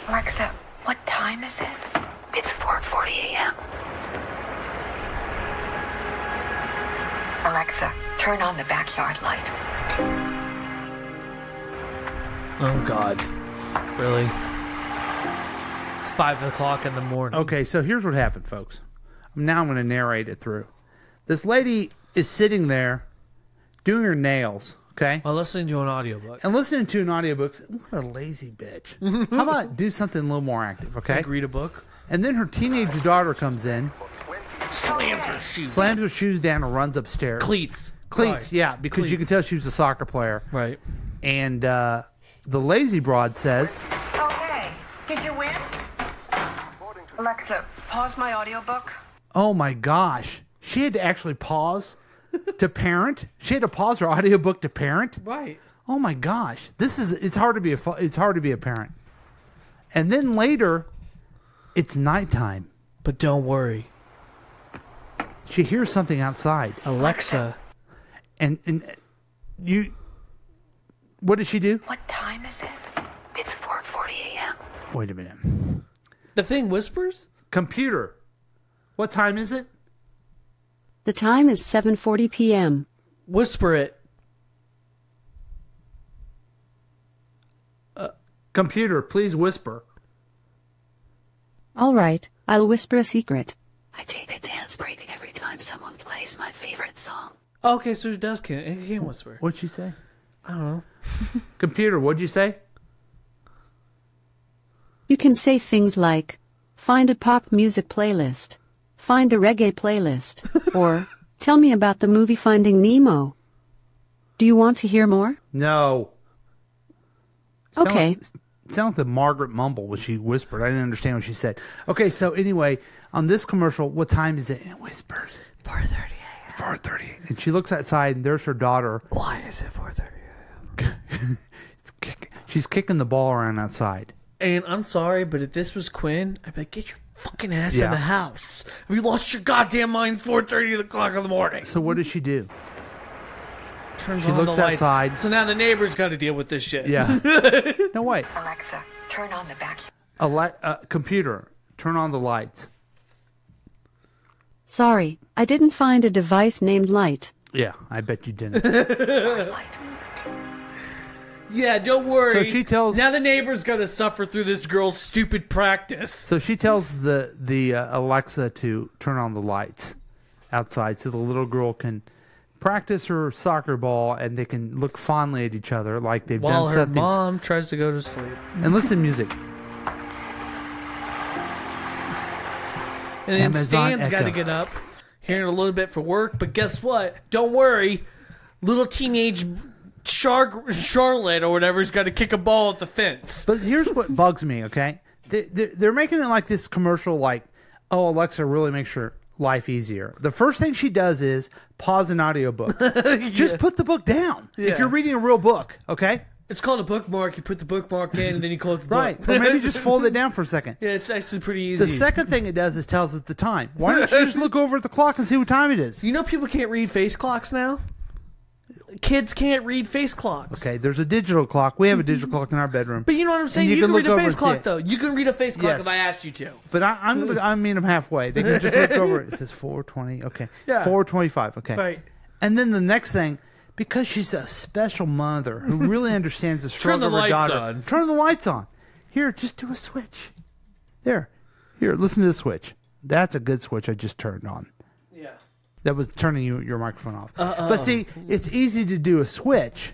Alexa, what time is it? It's 4:40 a.m. Alexa, turn on the backyard light. Oh, God. Really? It's 5 o'clock in the morning. Okay, so here's what happened, folks. Now I'm going to narrate it through. This lady is sitting there doing her nails, okay? While listening to an audiobook. And listening to an audiobook. What a lazy bitch. How about do something a little more active, okay? Like read a book. And then her teenage daughter comes in, Slams her shoes. slams her shoes down, and runs upstairs. Cleats. Cleats, Sorry. yeah, because you can Cleats. tell she was a soccer player. Right. And the lazy broad says, Okay, did you win? Alexa, pause my audiobook. oh my gosh, she had to actually pause to parent. She had to pause her audiobook to parent. Right. Oh my gosh, it's hard to be a parent. And then later, it's nighttime. But don't worry. she hears something outside. Alexa. And you... What does she do? What time is it? It's 4:40 a.m. Wait a minute. The thing whispers? Computer, what time is it? The time is 7:40 p.m. Whisper it. Computer, please whisper. All right, I'll whisper a secret. I take a dance break every time someone plays my favorite song. Okay, so it can whisper. What'd she say? I don't know. Computer, what'd you say? You can say things like, find a pop music playlist, find a reggae playlist, or tell me about the movie Finding Nemo. Do you want to hear more? No. Okay. Sound like the Margaret mumble when she whispered. I didn't understand what she said. Okay, so anyway, on this commercial, what time is it? And it whispers. 4:30 a.m. 4:30. And she looks outside, and there's her daughter. Why is it 4:30 a.m.? She's kicking the ball around outside. And I'm sorry, but if this was Quinn, I'd be like, get your fucking ass in Yeah. the house. Have you lost your goddamn mind 4:30 o'clock in the morning? So what does she do? Turns She on looks the lights. outside. So now the neighbor's got to deal with this shit. Yeah. No, wait. Alexa, turn on the vacuum. Computer, turn on the lights. Sorry, I didn't find a device named Light. Yeah, I bet you didn't. Yeah, don't worry. So she tells- Now the neighbor's got to suffer through this girl's stupid practice. So she tells the Alexa to turn on the lights outside so the little girl can practice her soccer ball and they can look fondly at each other like they've While done her something. mom tries to go to sleep. And listen to music. And then Amazon Stan's got to Echo. get up, hearing a little bit for work. But guess what? Don't worry. Little teenage Charlotte or whatever's got to kick a ball at the fence. But here's what bugs me, okay? They're making it like this commercial like, oh, Alexa really makes your life easier. The first thing she does is pause an audiobook. Just put the book down. Yeah. If you're reading a real book, okay? It's called a bookmark. You put the bookmark in and then you close the Right. book. Or maybe just fold it down for a second. Yeah, it's actually pretty easy. The second thing it does is tells us the time. Why don't you just look over at the clock and see what time it is? You know people can't read face clocks now? Kids can't read face clocks. Okay, there's a digital clock. We have a digital clock in our bedroom. But you know what I'm saying? And You can look read a over face and see clock, it. though. You can read a face clock Yes. if I asked you to. But I meet them halfway. They can just look over it. It says 4:20. Okay. Yeah. 4:25. Okay. Right. And then the next thing, because she's a special mother who really understands the struggle Turn the of her lights daughter. on. Turn the lights on. Here, just do a switch. There. Here, listen to the switch. That's a good switch I just turned on. Yeah. That was turning your microphone off. But see, it's easy to do a switch,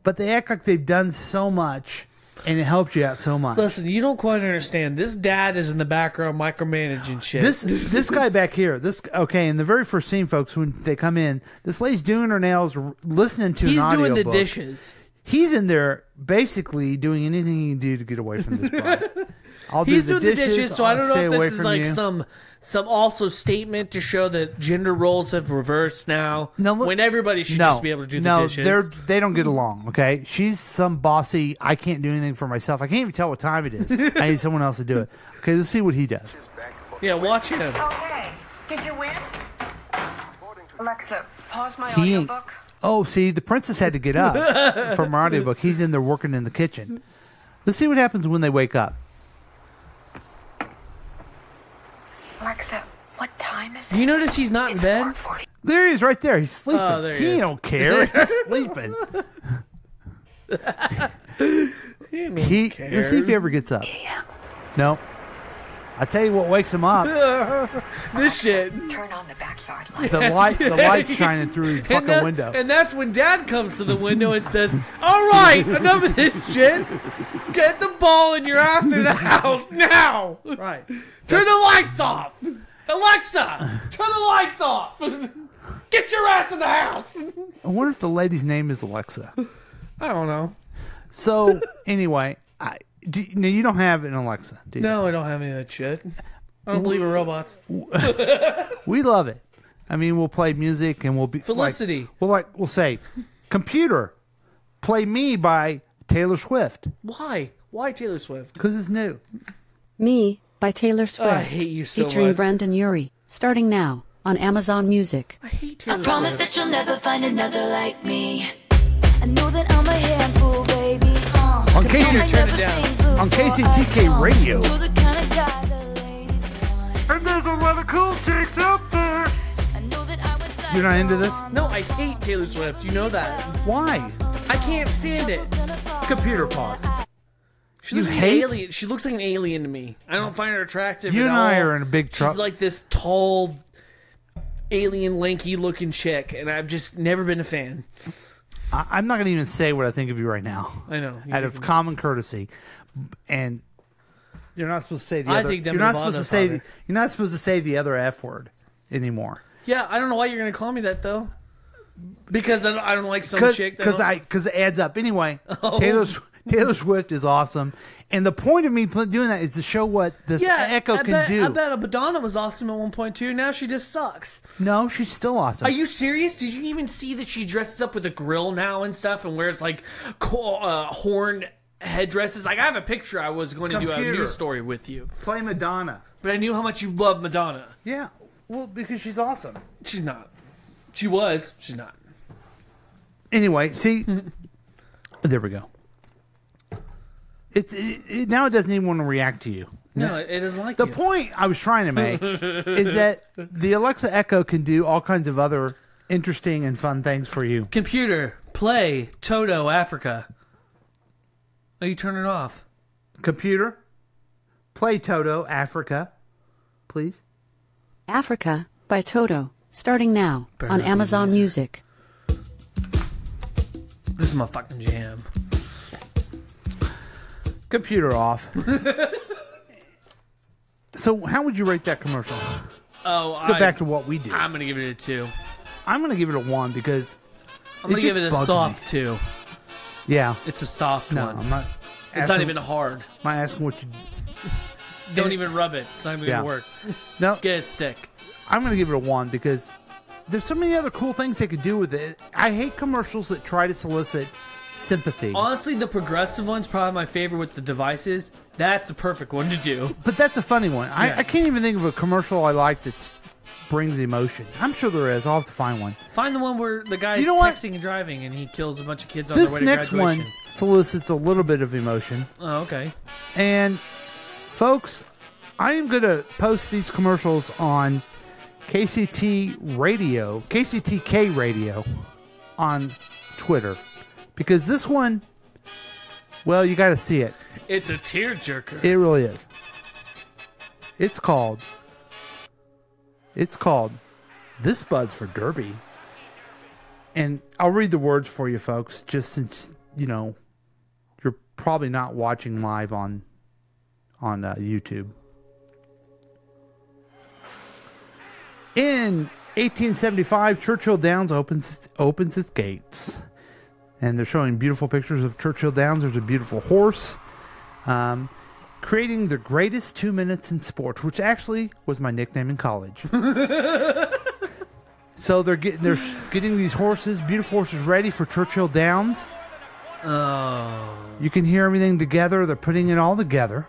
but they act like they've done so much and it helped you out so much. Listen, you don't quite understand. This dad is in the background micromanaging shit. This guy back here, in the very first scene, folks, when they come in, this lady's doing her nails, listening to He's an doing the audiobook. dishes. He's in there basically doing anything he can do to get away from this bride. I'll He's do doing the dishes, so I don't know stay if away this is from like you. some also statement to show that gender roles have reversed now. No, look- when everybody should just be able to do the dishes. They don't get along, okay? She's some bossy, I can't do anything for myself. I can't even tell what time it is. I need someone else to do it. Okay, let's see what he does. Yeah, watch him. Okay, did you win? Alexa, pause my He ain't. audiobook. Oh, see, the princess had to get up from her audiobook. He's in there working in the kitchen. Let's see what happens when they wake up. Alexa, what time is it? You notice he's not in bed? There he is right there. He's sleeping. Oh, there he is. don't care. He's sleeping. Let's see if he ever gets up. No. I tell you what wakes him up. This shit. Turn on the backyard light. The light's shining through his fucking window. And that's when Dad comes to the window and says, "All right, enough of this shit. Get the ball in your ass in the house now. Right. Turn the lights off. Alexa, turn the lights off. Get your ass in the house." I wonder if the lady's name is Alexa. I don't know. So, anyway, now you don't have an Alexa, do you? No, I don't have any of that shit. I don't believe in robots. We love it. I mean, we'll play music and we'll be Felicity. We'll say, "Computer, play Me" by Taylor Swift Why? Why Taylor Swift? because it's new. Me, by Taylor Swift. I hate you so featuring much. Brandon Urie. Starting now. on Amazon Music. I hate Taylor I promise Swift. that you'll never find another like me. I know that I'm a handful, baby. On KCTK Radio. You're the kind of guy that ladies want. And there's a lot of cool chicks out there. I know that I would say You're not into this? No, I hate Taylor Swift. You know that. Why? I can't stand it. Computer pause. She You looks like hate? an alien. She looks like an alien to me. I don't find her attractive. You at and I all. are in a big She's trouble. like this tall, alien, lanky looking chick, and I've just never been a fan. I'm not going to even say what I think of you right now. I know. Out of common courtesy, and you're not supposed to say the I other. think You're Demi not supposed to Lovato's say. father. You're not supposed to say the other F word anymore. Yeah, I don't know why you're gonna call me that though. Because I don't like some chick. That Because it adds up. Anyway, Oh. Taylor Swift is awesome, and the point of me doing that is to show what this Echo can do. I bet Madonna was awesome at one point too. Now she just sucks. No, she's still awesome. Are you serious? Did you even see that she dresses up with a grill now and stuff, and wears like horn headdresses? Like I have a picture. I was going to do a Computer. news story with you, Play Madonna. but I knew how much you love Madonna. Yeah, well, because she's awesome. She's not. She was. She's not. Anyway, see, there we go. Now it doesn't even want to react to you. No, it doesn't like The you. point I was trying to make is that the Alexa Echo can do all kinds of other interesting and fun things for you. Computer, play Toto Africa. Oh, you turn it off. Computer, play Toto Africa, please. Africa by Toto, starting now Better on not be Amazon music. Music. This is my fucking jam. Computer off. So how would you rate that commercial? Oh, Let's go back to what we do. I'm gonna give it a 2. I'm going to give it a 1 because I'm gonna give it a just bugs soft me. 2. Yeah. It's a soft No, one. I'm not. It's not even hard. Am I asking what you... Don't even rub it. It's not even Yeah. gonna work. No. Get a stick. I'm going to give it a 1 because there's so many other cool things they could do with it. I hate commercials that try to solicit sympathy. Honestly, the progressive one's probably my favorite with the devices. That's a perfect one to do. But that's a funny one. Yeah. I can't even think of a commercial I like that brings emotion. I'm sure there is. I'll have to find one. Find the one where the guy's You know what? texting and driving and he kills a bunch of kids on This their way to next graduation. one solicits a little bit of emotion. Oh, okay. And, folks, I am going to post these commercials on KCTK Radio on Twitter. Because this one, well, you got to see it. It's a tearjerker. It really is. It's called This Bud's for Derby. And I'll read the words for you folks, just since, you're probably not watching live on YouTube. In 1875, Churchill Downs opens its gates. And they're showing beautiful pictures of Churchill Downs. There's a beautiful horse. Creating the greatest 2 minutes in sports, which actually was my nickname in college. So they're getting these horses, beautiful horses, ready for Churchill Downs. Oh. You can hear everything together. They're putting it all together,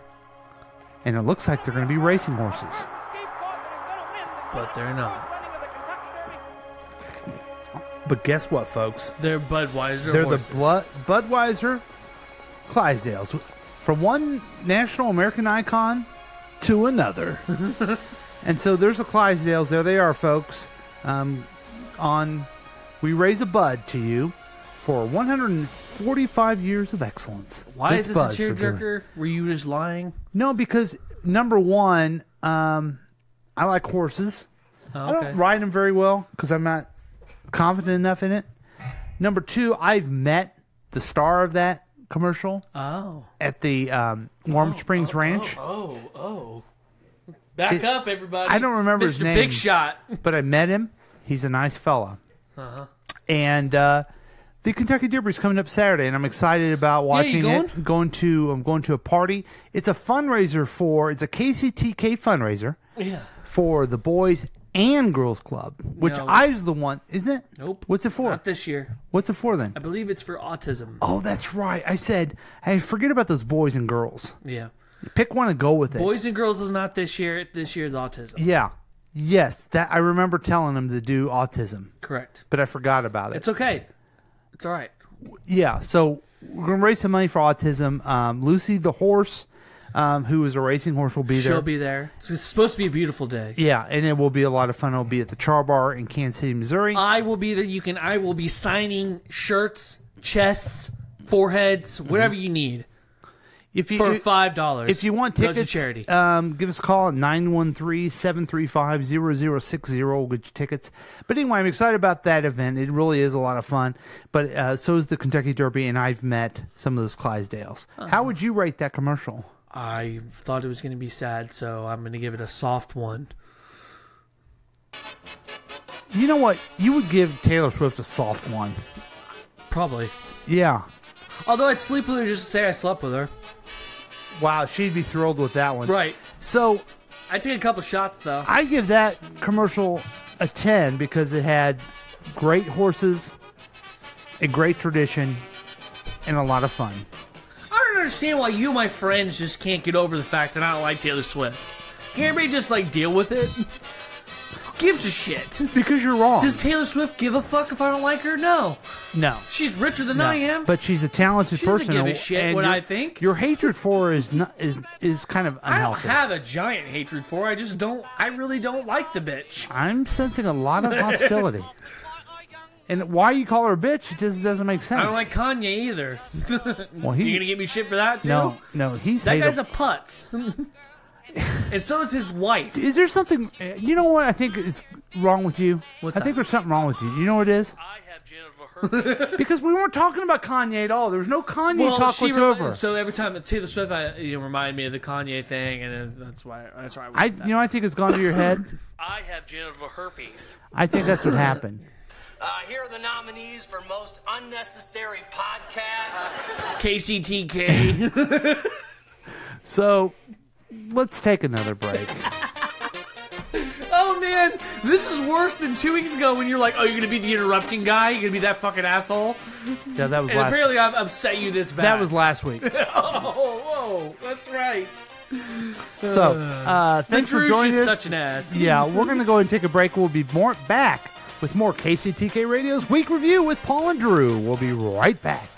and it looks like they're going to be racing horses. But they're not. But guess what, folks? They're Budweiser They're horses. the Budweiser Clydesdales. From one national American icon to another. And so there's the Clydesdales. There they are, folks. We raise a bud to you for 145 years of excellence. Why is this a Bud's for doing- tearjerker? Were you just lying? No, because number one, I like horses. Oh, I okay. don't ride them very well because I'm not confident enough in it. Number two, I've met the star of that commercial at the Warm Springs Ranch. Back up, everybody. I don't remember Mr. his name. Big Shot. But I met him. He's a nice fella. Uh-huh. And the Kentucky Derby is coming up Saturday, and I'm excited about watching you it. I'm going to a party. It's a fundraiser it's a KCTK fundraiser for the Boys and Girls Club, which No. I was the one, isn't it? Nope. What's it for? Not this year. What's it for then? I believe it's for autism. Oh, that's right. I said, hey, forget about those boys and girls. Yeah. Pick one and go with it. Boys and Girls is not this year. This year is autism. Yeah. Yes, that I remember telling him to do autism. Correct. But I forgot about it. It's okay. It's all right. Yeah, so we're going to raise some money for autism. Lucy the horse, who is a racing horse, will be there. She'll be there. It's supposed to be a beautiful day. Yeah, and it will be a lot of fun. It'll be at the Char Bar in Kansas City, Missouri. I will be there. I will be signing shirts, chests, foreheads, whatever you need. For $5. If you want tickets, Goes to charity. Give us a call at 913-735-0060. We'll get you tickets. But anyway, I'm excited about that event. It really is a lot of fun. But so is the Kentucky Derby, and I've met some of those Clydesdales. How would you rate that commercial? I thought it was going to be sad, so I'm going to give it a soft 1. You know what? You would give Taylor Swift a soft 1. Probably. Yeah. Although I'd sleep with her just to say I slept with her. Wow, she'd be thrilled with that one. Right. So I take a couple shots, though. I give that commercial a 10 because it had great horses, a great tradition, and a lot of fun. I don't understand why you and my friends just can't get over the fact that I don't like Taylor Swift. Can everybody just, deal with it? Who gives a shit? Because you're wrong. Does Taylor Swift give a fuck if I don't like her? No. No. She's richer than I am. But she's a talented She doesn't person. give a shit and what your- I think. Your hatred for her is kind of I don't unhealthy. have a giant hatred for her. I really don't like the bitch. I'm sensing a lot of hostility. And why you call her a bitch, it just doesn't make sense. I don't like Kanye either. Well, You gonna get me shit for that, too? No, he's That hateable. guy's a putz. And so is his wife. Is there something... You know what I think is wrong with you? What's I that? think there's something wrong with you. You know what it is? Because we weren't talking about Kanye at all. There was no Kanye talk whatsoever. So every time that Taylor Swift reminded me of the Kanye thing, and that's why I went with that. I think it's gone to your head. I have genital herpes. I think that's what happened. Here are the nominees for most unnecessary podcast. KCTK. So, let's take another break. Oh man, this is worse than 2 weeks ago when you're like, oh, you're gonna be the interrupting guy? You're gonna be that fucking asshole? Yeah, that was and last. apparently I've upset you this bad. That was last week. Whoa, that's right. So, thanks for Drush joining is us. such an ass. Yeah, we're gonna go ahead and take a break. We'll be back with more KCTK Radio's Week Review with Paul and Drew. We'll be right back.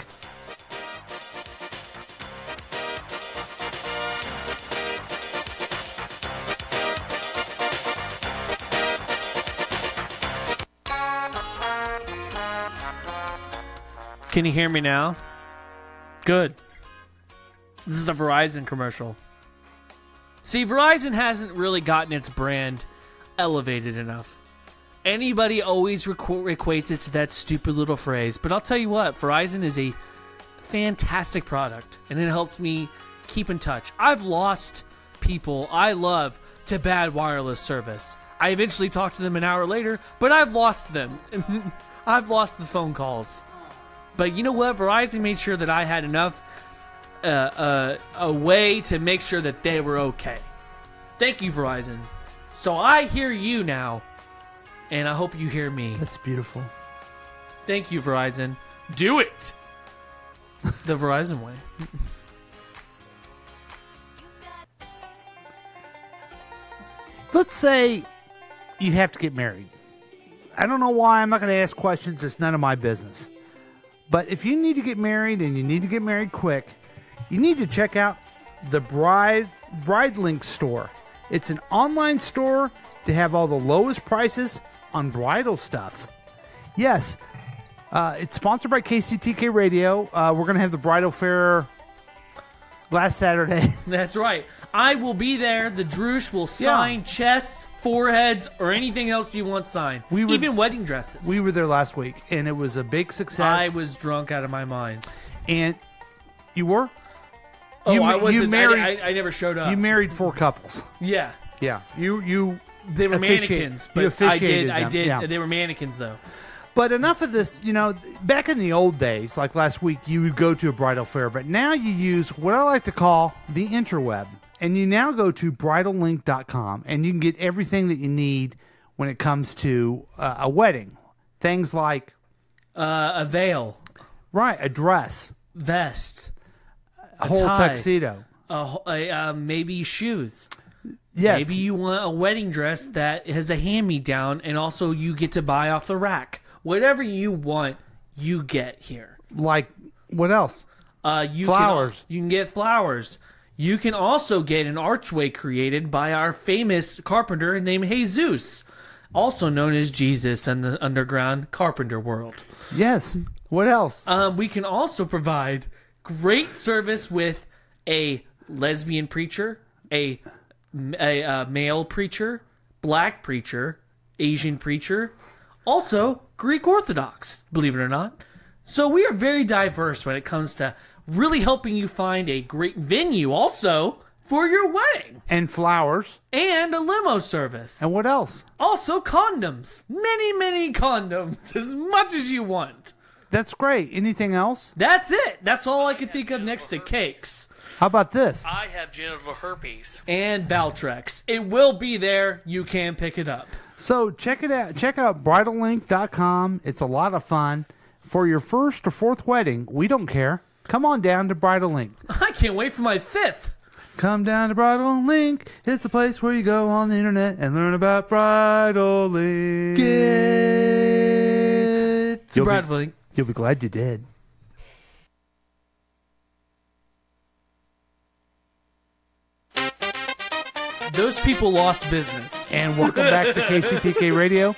Can you hear me now? Good. This is a Verizon commercial. See, Verizon hasn't really gotten its brand elevated enough. Anybody always equates it to that stupid little phrase, but I'll tell you what, Verizon is a fantastic product, and it helps me keep in touch. I've lost people I love to bad wireless service. I eventually talked to them an hour later, but I've lost them. I've lost the phone calls. But you know what? Verizon made sure that I had enough a way to make sure that they were okay. Thank you, Verizon. So I hear you now, and I hope you hear me. That's beautiful. Thank you, Verizon. Do it the Verizon way. Let's say you have to get married. I don't know why. I'm not going to ask questions. It's none of my business. But if you need to get married and you need to get married quick, you need to check out the Bride Link store. It's an online store to have all the lowest prices on bridal stuff. Yes, it's sponsored by KCTK Radio. We're going to have the bridal fair last Saturday. That's right. I will be there. The Drush will sign chests, foreheads, or anything else you want signed. Even wedding dresses. We were there last week, and it was a big success. I was drunk out of my mind. And you were? Oh, I wasn't. I never showed up. You married 4 couples. Yeah. Yeah. You They were mannequins, but I did. Yeah. They were mannequins, though. But enough of this, back in the old days, like last week, you would go to a bridal fair, but now you use what I like to call the interweb. And you now go to bridallink.com, and you can get everything that you need when it comes to a wedding. Things like a veil. Right, a dress. Vest. A whole tie, tuxedo. Maybe shoes. Yes. Maybe you want a wedding dress that has a hand-me-down, and also you get to buy off the rack. Whatever you want, you get here. Like, what else? Flowers. You can get flowers. You can also get an archway created by our famous carpenter named Jesus, also known as Jesus in the underground carpenter world. Yes. What else? We can also provide great service with a lesbian preacher, a male preacher, black preacher, Asian preacher, also Greek Orthodox, believe it or not. So we are very diverse when it comes to really helping you find a great venue also for your wedding. And flowers. And a limo service. And what else? Also condoms. Many, many condoms. As much as you want. That's great. Anything else? That's it. That's all I can think of next to cakes. How about this? I have genital herpes. And Valtrex. It will be there. You can pick it up. So check it out. Check out bridallink.com. It's a lot of fun. For your first or fourth wedding, we don't care. Come on down to Bridal Link. I can't wait for my fifth. Come down to Bridal Link. It's the place where you go on the internet and learn about Bridal Link. Get to Bridal Link. You'll be glad you did. Those people lost business. And welcome back to KCTK Radio.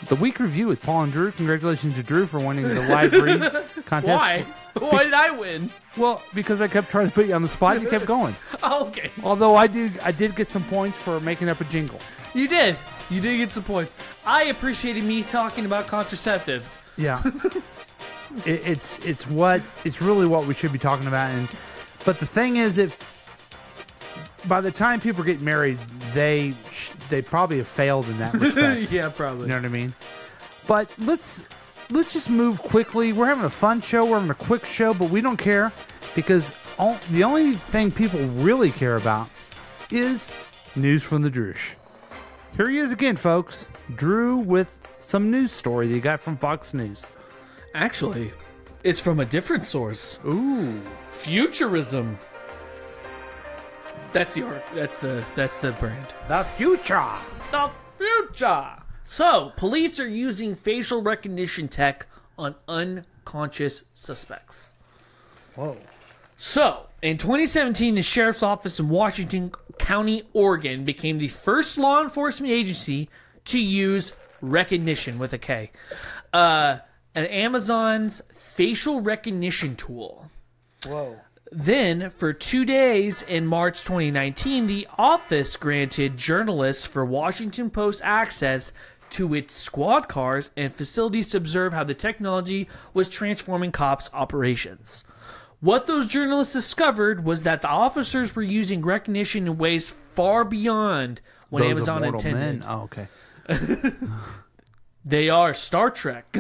The week review with Paul and Drew. Congratulations to Drew for winning the live read contest. Why? Why did I win? Well, because I kept trying to put you on the spot and you kept going. Oh, okay. Although I did get some points for making up a jingle. You did. You did get some points. I appreciated me talking about contraceptives. Yeah. It's really what we should be talking about. But the thing is, by the time people get married, they probably have failed in that respect. Yeah, probably. You know what I mean? But let's just move quickly. We're having a fun show. We're having a quick show, but we don't care because the only thing people really care about is news from the Droosh. Here he is again, folks. Drew with some news story that he got from Fox News. Actually, it's from a different source. Ooh. Futurism. That's the brand. The future. The future. So, police are using facial recognition tech on unconscious suspects. Whoa. So, in 2017, the Sheriff's Office in Washington County, Oregon, became the first law enforcement agency to use recognition with a K. An Amazon's facial recognition tool. Whoa. Then, for 2 days in March 2019, the office granted journalists for Washington Post access to its squad cars and facilities to observe how the technology was transforming cops' operations. What those journalists discovered was that the officers were using recognition in ways far beyond what Those Amazon immortal intended. Men? Oh, okay. They are Star Trek,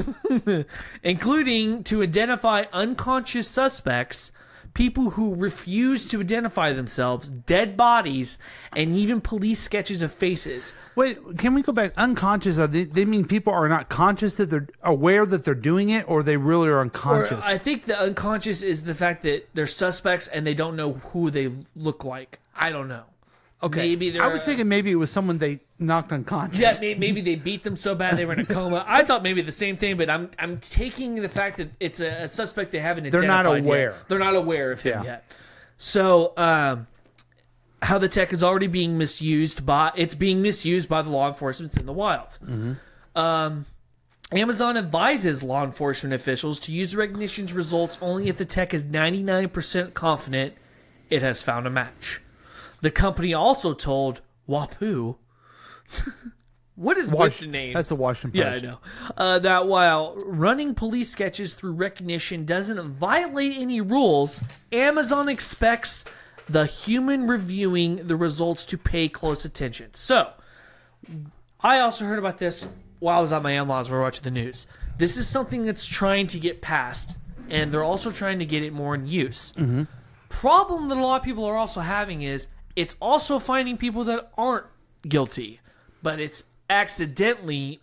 including to identify unconscious suspects, people who refuse to identify themselves, dead bodies, and even police sketches of faces. Wait, can we go back? Unconscious, they mean people are not conscious that they're aware that they're doing it, or they really are unconscious? Or I think the unconscious is the fact that they're suspects and they don't know who they look like. I don't know. Okay. Maybe I was thinking maybe it was someone they knocked unconscious. Yeah, maybe they beat them so bad they were in a coma. I thought maybe the same thing, but I'm taking the fact that it's a suspect they haven't identified. They're not aware. Yet. They're not aware of him yet. So, how the tech is already being misused by the law enforcement in the wild. Mm-hmm. Amazon advises law enforcement officials to use the recognition's results only if the tech is 99% confident it has found a match. The company also told Wapoo, what is with the names? That's the Washington Post. Yeah, I know. That while running police sketches through recognition doesn't violate any rules, Amazon expects the human reviewing the results to pay close attention. So, I also heard about this while I was at my in-laws. We were watching the news. This is something that's trying to get passed, and they're also trying to get it more in use. Mm-hmm. Problem that a lot of people are also having is it's also finding people that aren't guilty, but it's accidentally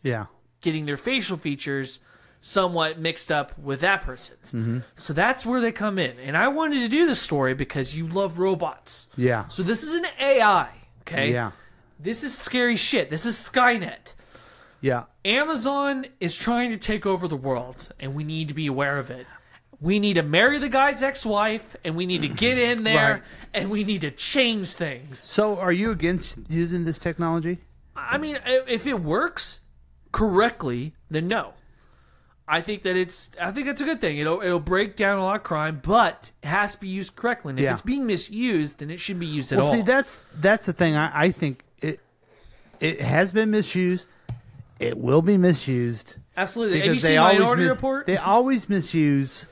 getting their facial features somewhat mixed up with that person's. Mm-hmm. So that's where they come in. And I wanted to do this story because you love robots. Yeah. So this is an AI, okay? Yeah. This is scary shit. This is Skynet. Yeah. Amazon is trying to take over the world, and we need to be aware of it. We need to marry the guy's ex-wife, and we need to get in there, Right. and we need to change things. So, are you against using this technology? I mean, if it works correctly, then no. I think that's a good thing. It'll break down a lot of crime, but it has to be used correctly. And if it's being misused, then it shouldn't be used at all. Well, see, that's the thing. I think it has been misused. It will be misused. Absolutely. Have you Because seen Minority Report? They always misuse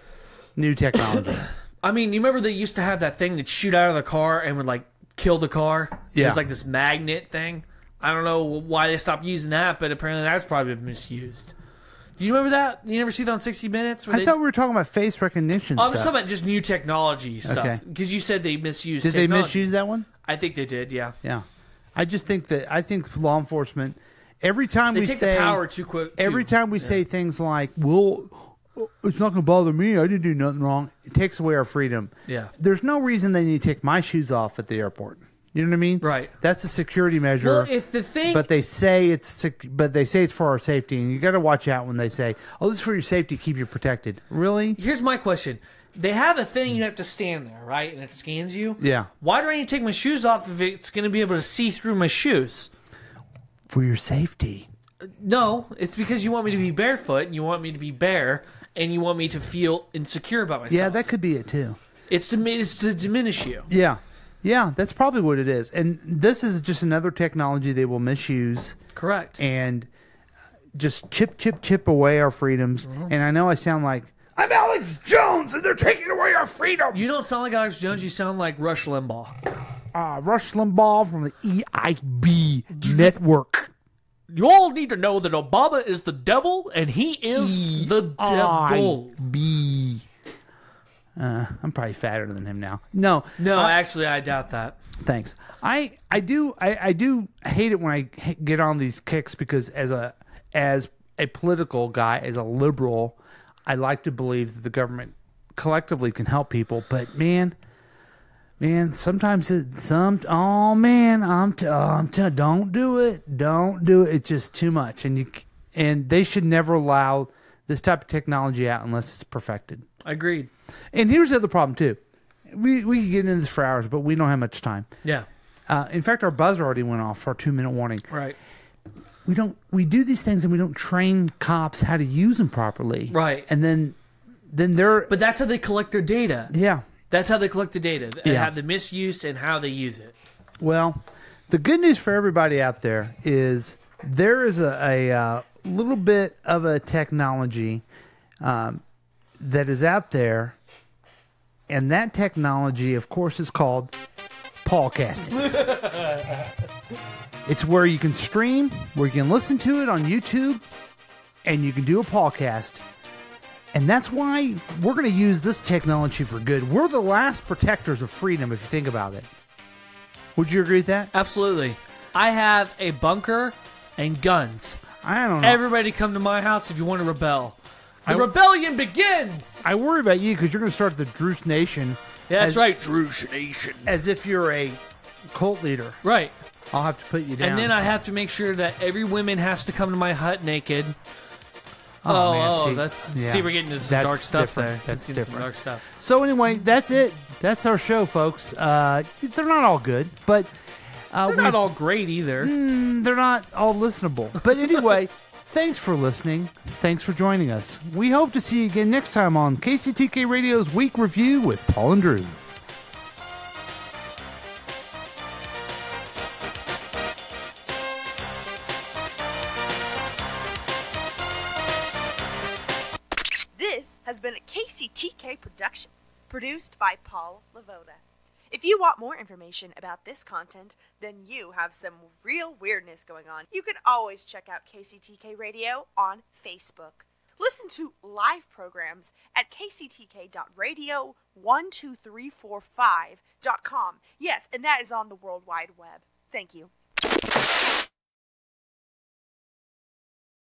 new technology. I mean, you remember they used to have that thing that'd shoot out of the car and would, like, kill the car? Yeah. It was like this magnet thing. I don't know why they stopped using that, but apparently that's probably been misused. Do you remember that? You never see that on 60 Minutes? I thought we were talking about face recognition I stuff. was talking about just new technology stuff. Okay. Because you said they misused Did technology. they misuse that one? I think they did, yeah. Yeah. I think law enforcement, every time They we take say the power too quick. every time we say things like, well, it's not going to bother me, I didn't do nothing wrong, it takes away our freedom. Yeah. There's no reason they need to take my shoes off at the airport. You know what I mean? Right. That's a security measure. Well, if the thing... But they say it's for our safety, and you got to watch out when they say, "Oh, this is for your safety, keep you protected." Really? Here's my question. They have a thing you have to stand there, right? And it scans you. Yeah. Why do I need to take my shoes off if it's going to be able to see through my shoes? For your safety. No, it's because you want me to be barefoot, and you want me to be bare, and you want me to feel insecure about myself. Yeah, that could be it too. It's to diminish you. Yeah. Yeah, that's probably what it is. And this is just another technology they will misuse. Correct. And just chip away our freedoms. Mm-hmm. And I know I sound like, I'm Alex Jones and they're taking away our freedom. You don't sound like Alex Jones, you sound like Rush Limbaugh. Rush Limbaugh from the EIB network. You all need to know that Obama is the devil, and he is the devil. EIB. I'm probably fatter than him now. No, actually, I doubt that. Thanks. I do hate it when I get on these kicks because as a political guy, as a liberal, I like to believe that the government collectively can help people. But man, sometimes don't do it. Don't do it. It's just too much, and they should never allow this type of technology out unless it's perfected. Agreed. And here's the other problem too. We could get into this for hours, but we don't have much time. Yeah. In fact, our buzzer already went off for our 2-minute warning. Right. We do these things and we don't train cops how to use them properly. Right. And then they're... But that's how they collect their data. Yeah. That's how they collect the data. And Yeah. have the misuse and how they use it. Well, the good news for everybody out there is there is a little bit of a technology that is out there, and that technology, of course, is called podcasting. It's where you can stream, where you can listen to it on YouTube, and you can do a podcast. And that's why we're going to use this technology for good. We're the last protectors of freedom, if you think about it. Would you agree with that? Absolutely. I have a bunker and guns. I don't know. Everybody come to my house if you want to rebel. The rebellion begins! I worry about you because you're going to start the Druze Nation. Yeah, that's right, Druze Nation. As if you're a cult leader. Right. I'll have to put you down. And then I have to make sure that every woman has to come to my hut naked. Oh, man, see, we're getting into some dark stuff different. there. That's Some different. dark stuff. So anyway, that's it. That's our show, folks. They're not all good, but They're not all great either. They're not all listenable. But anyway, thanks for listening. Thanks for joining us. We hope to see you again next time on KCTK Radio's Week Review with Paul and Drew. This has been a KCTK production, produced by Paul Lavoda. If you want more information about this content, then you have some real weirdness going on. You can always check out KCTK Radio on Facebook. Listen to live programs at kctk.radio12345.com. Yes, and that is on the World Wide Web. Thank you.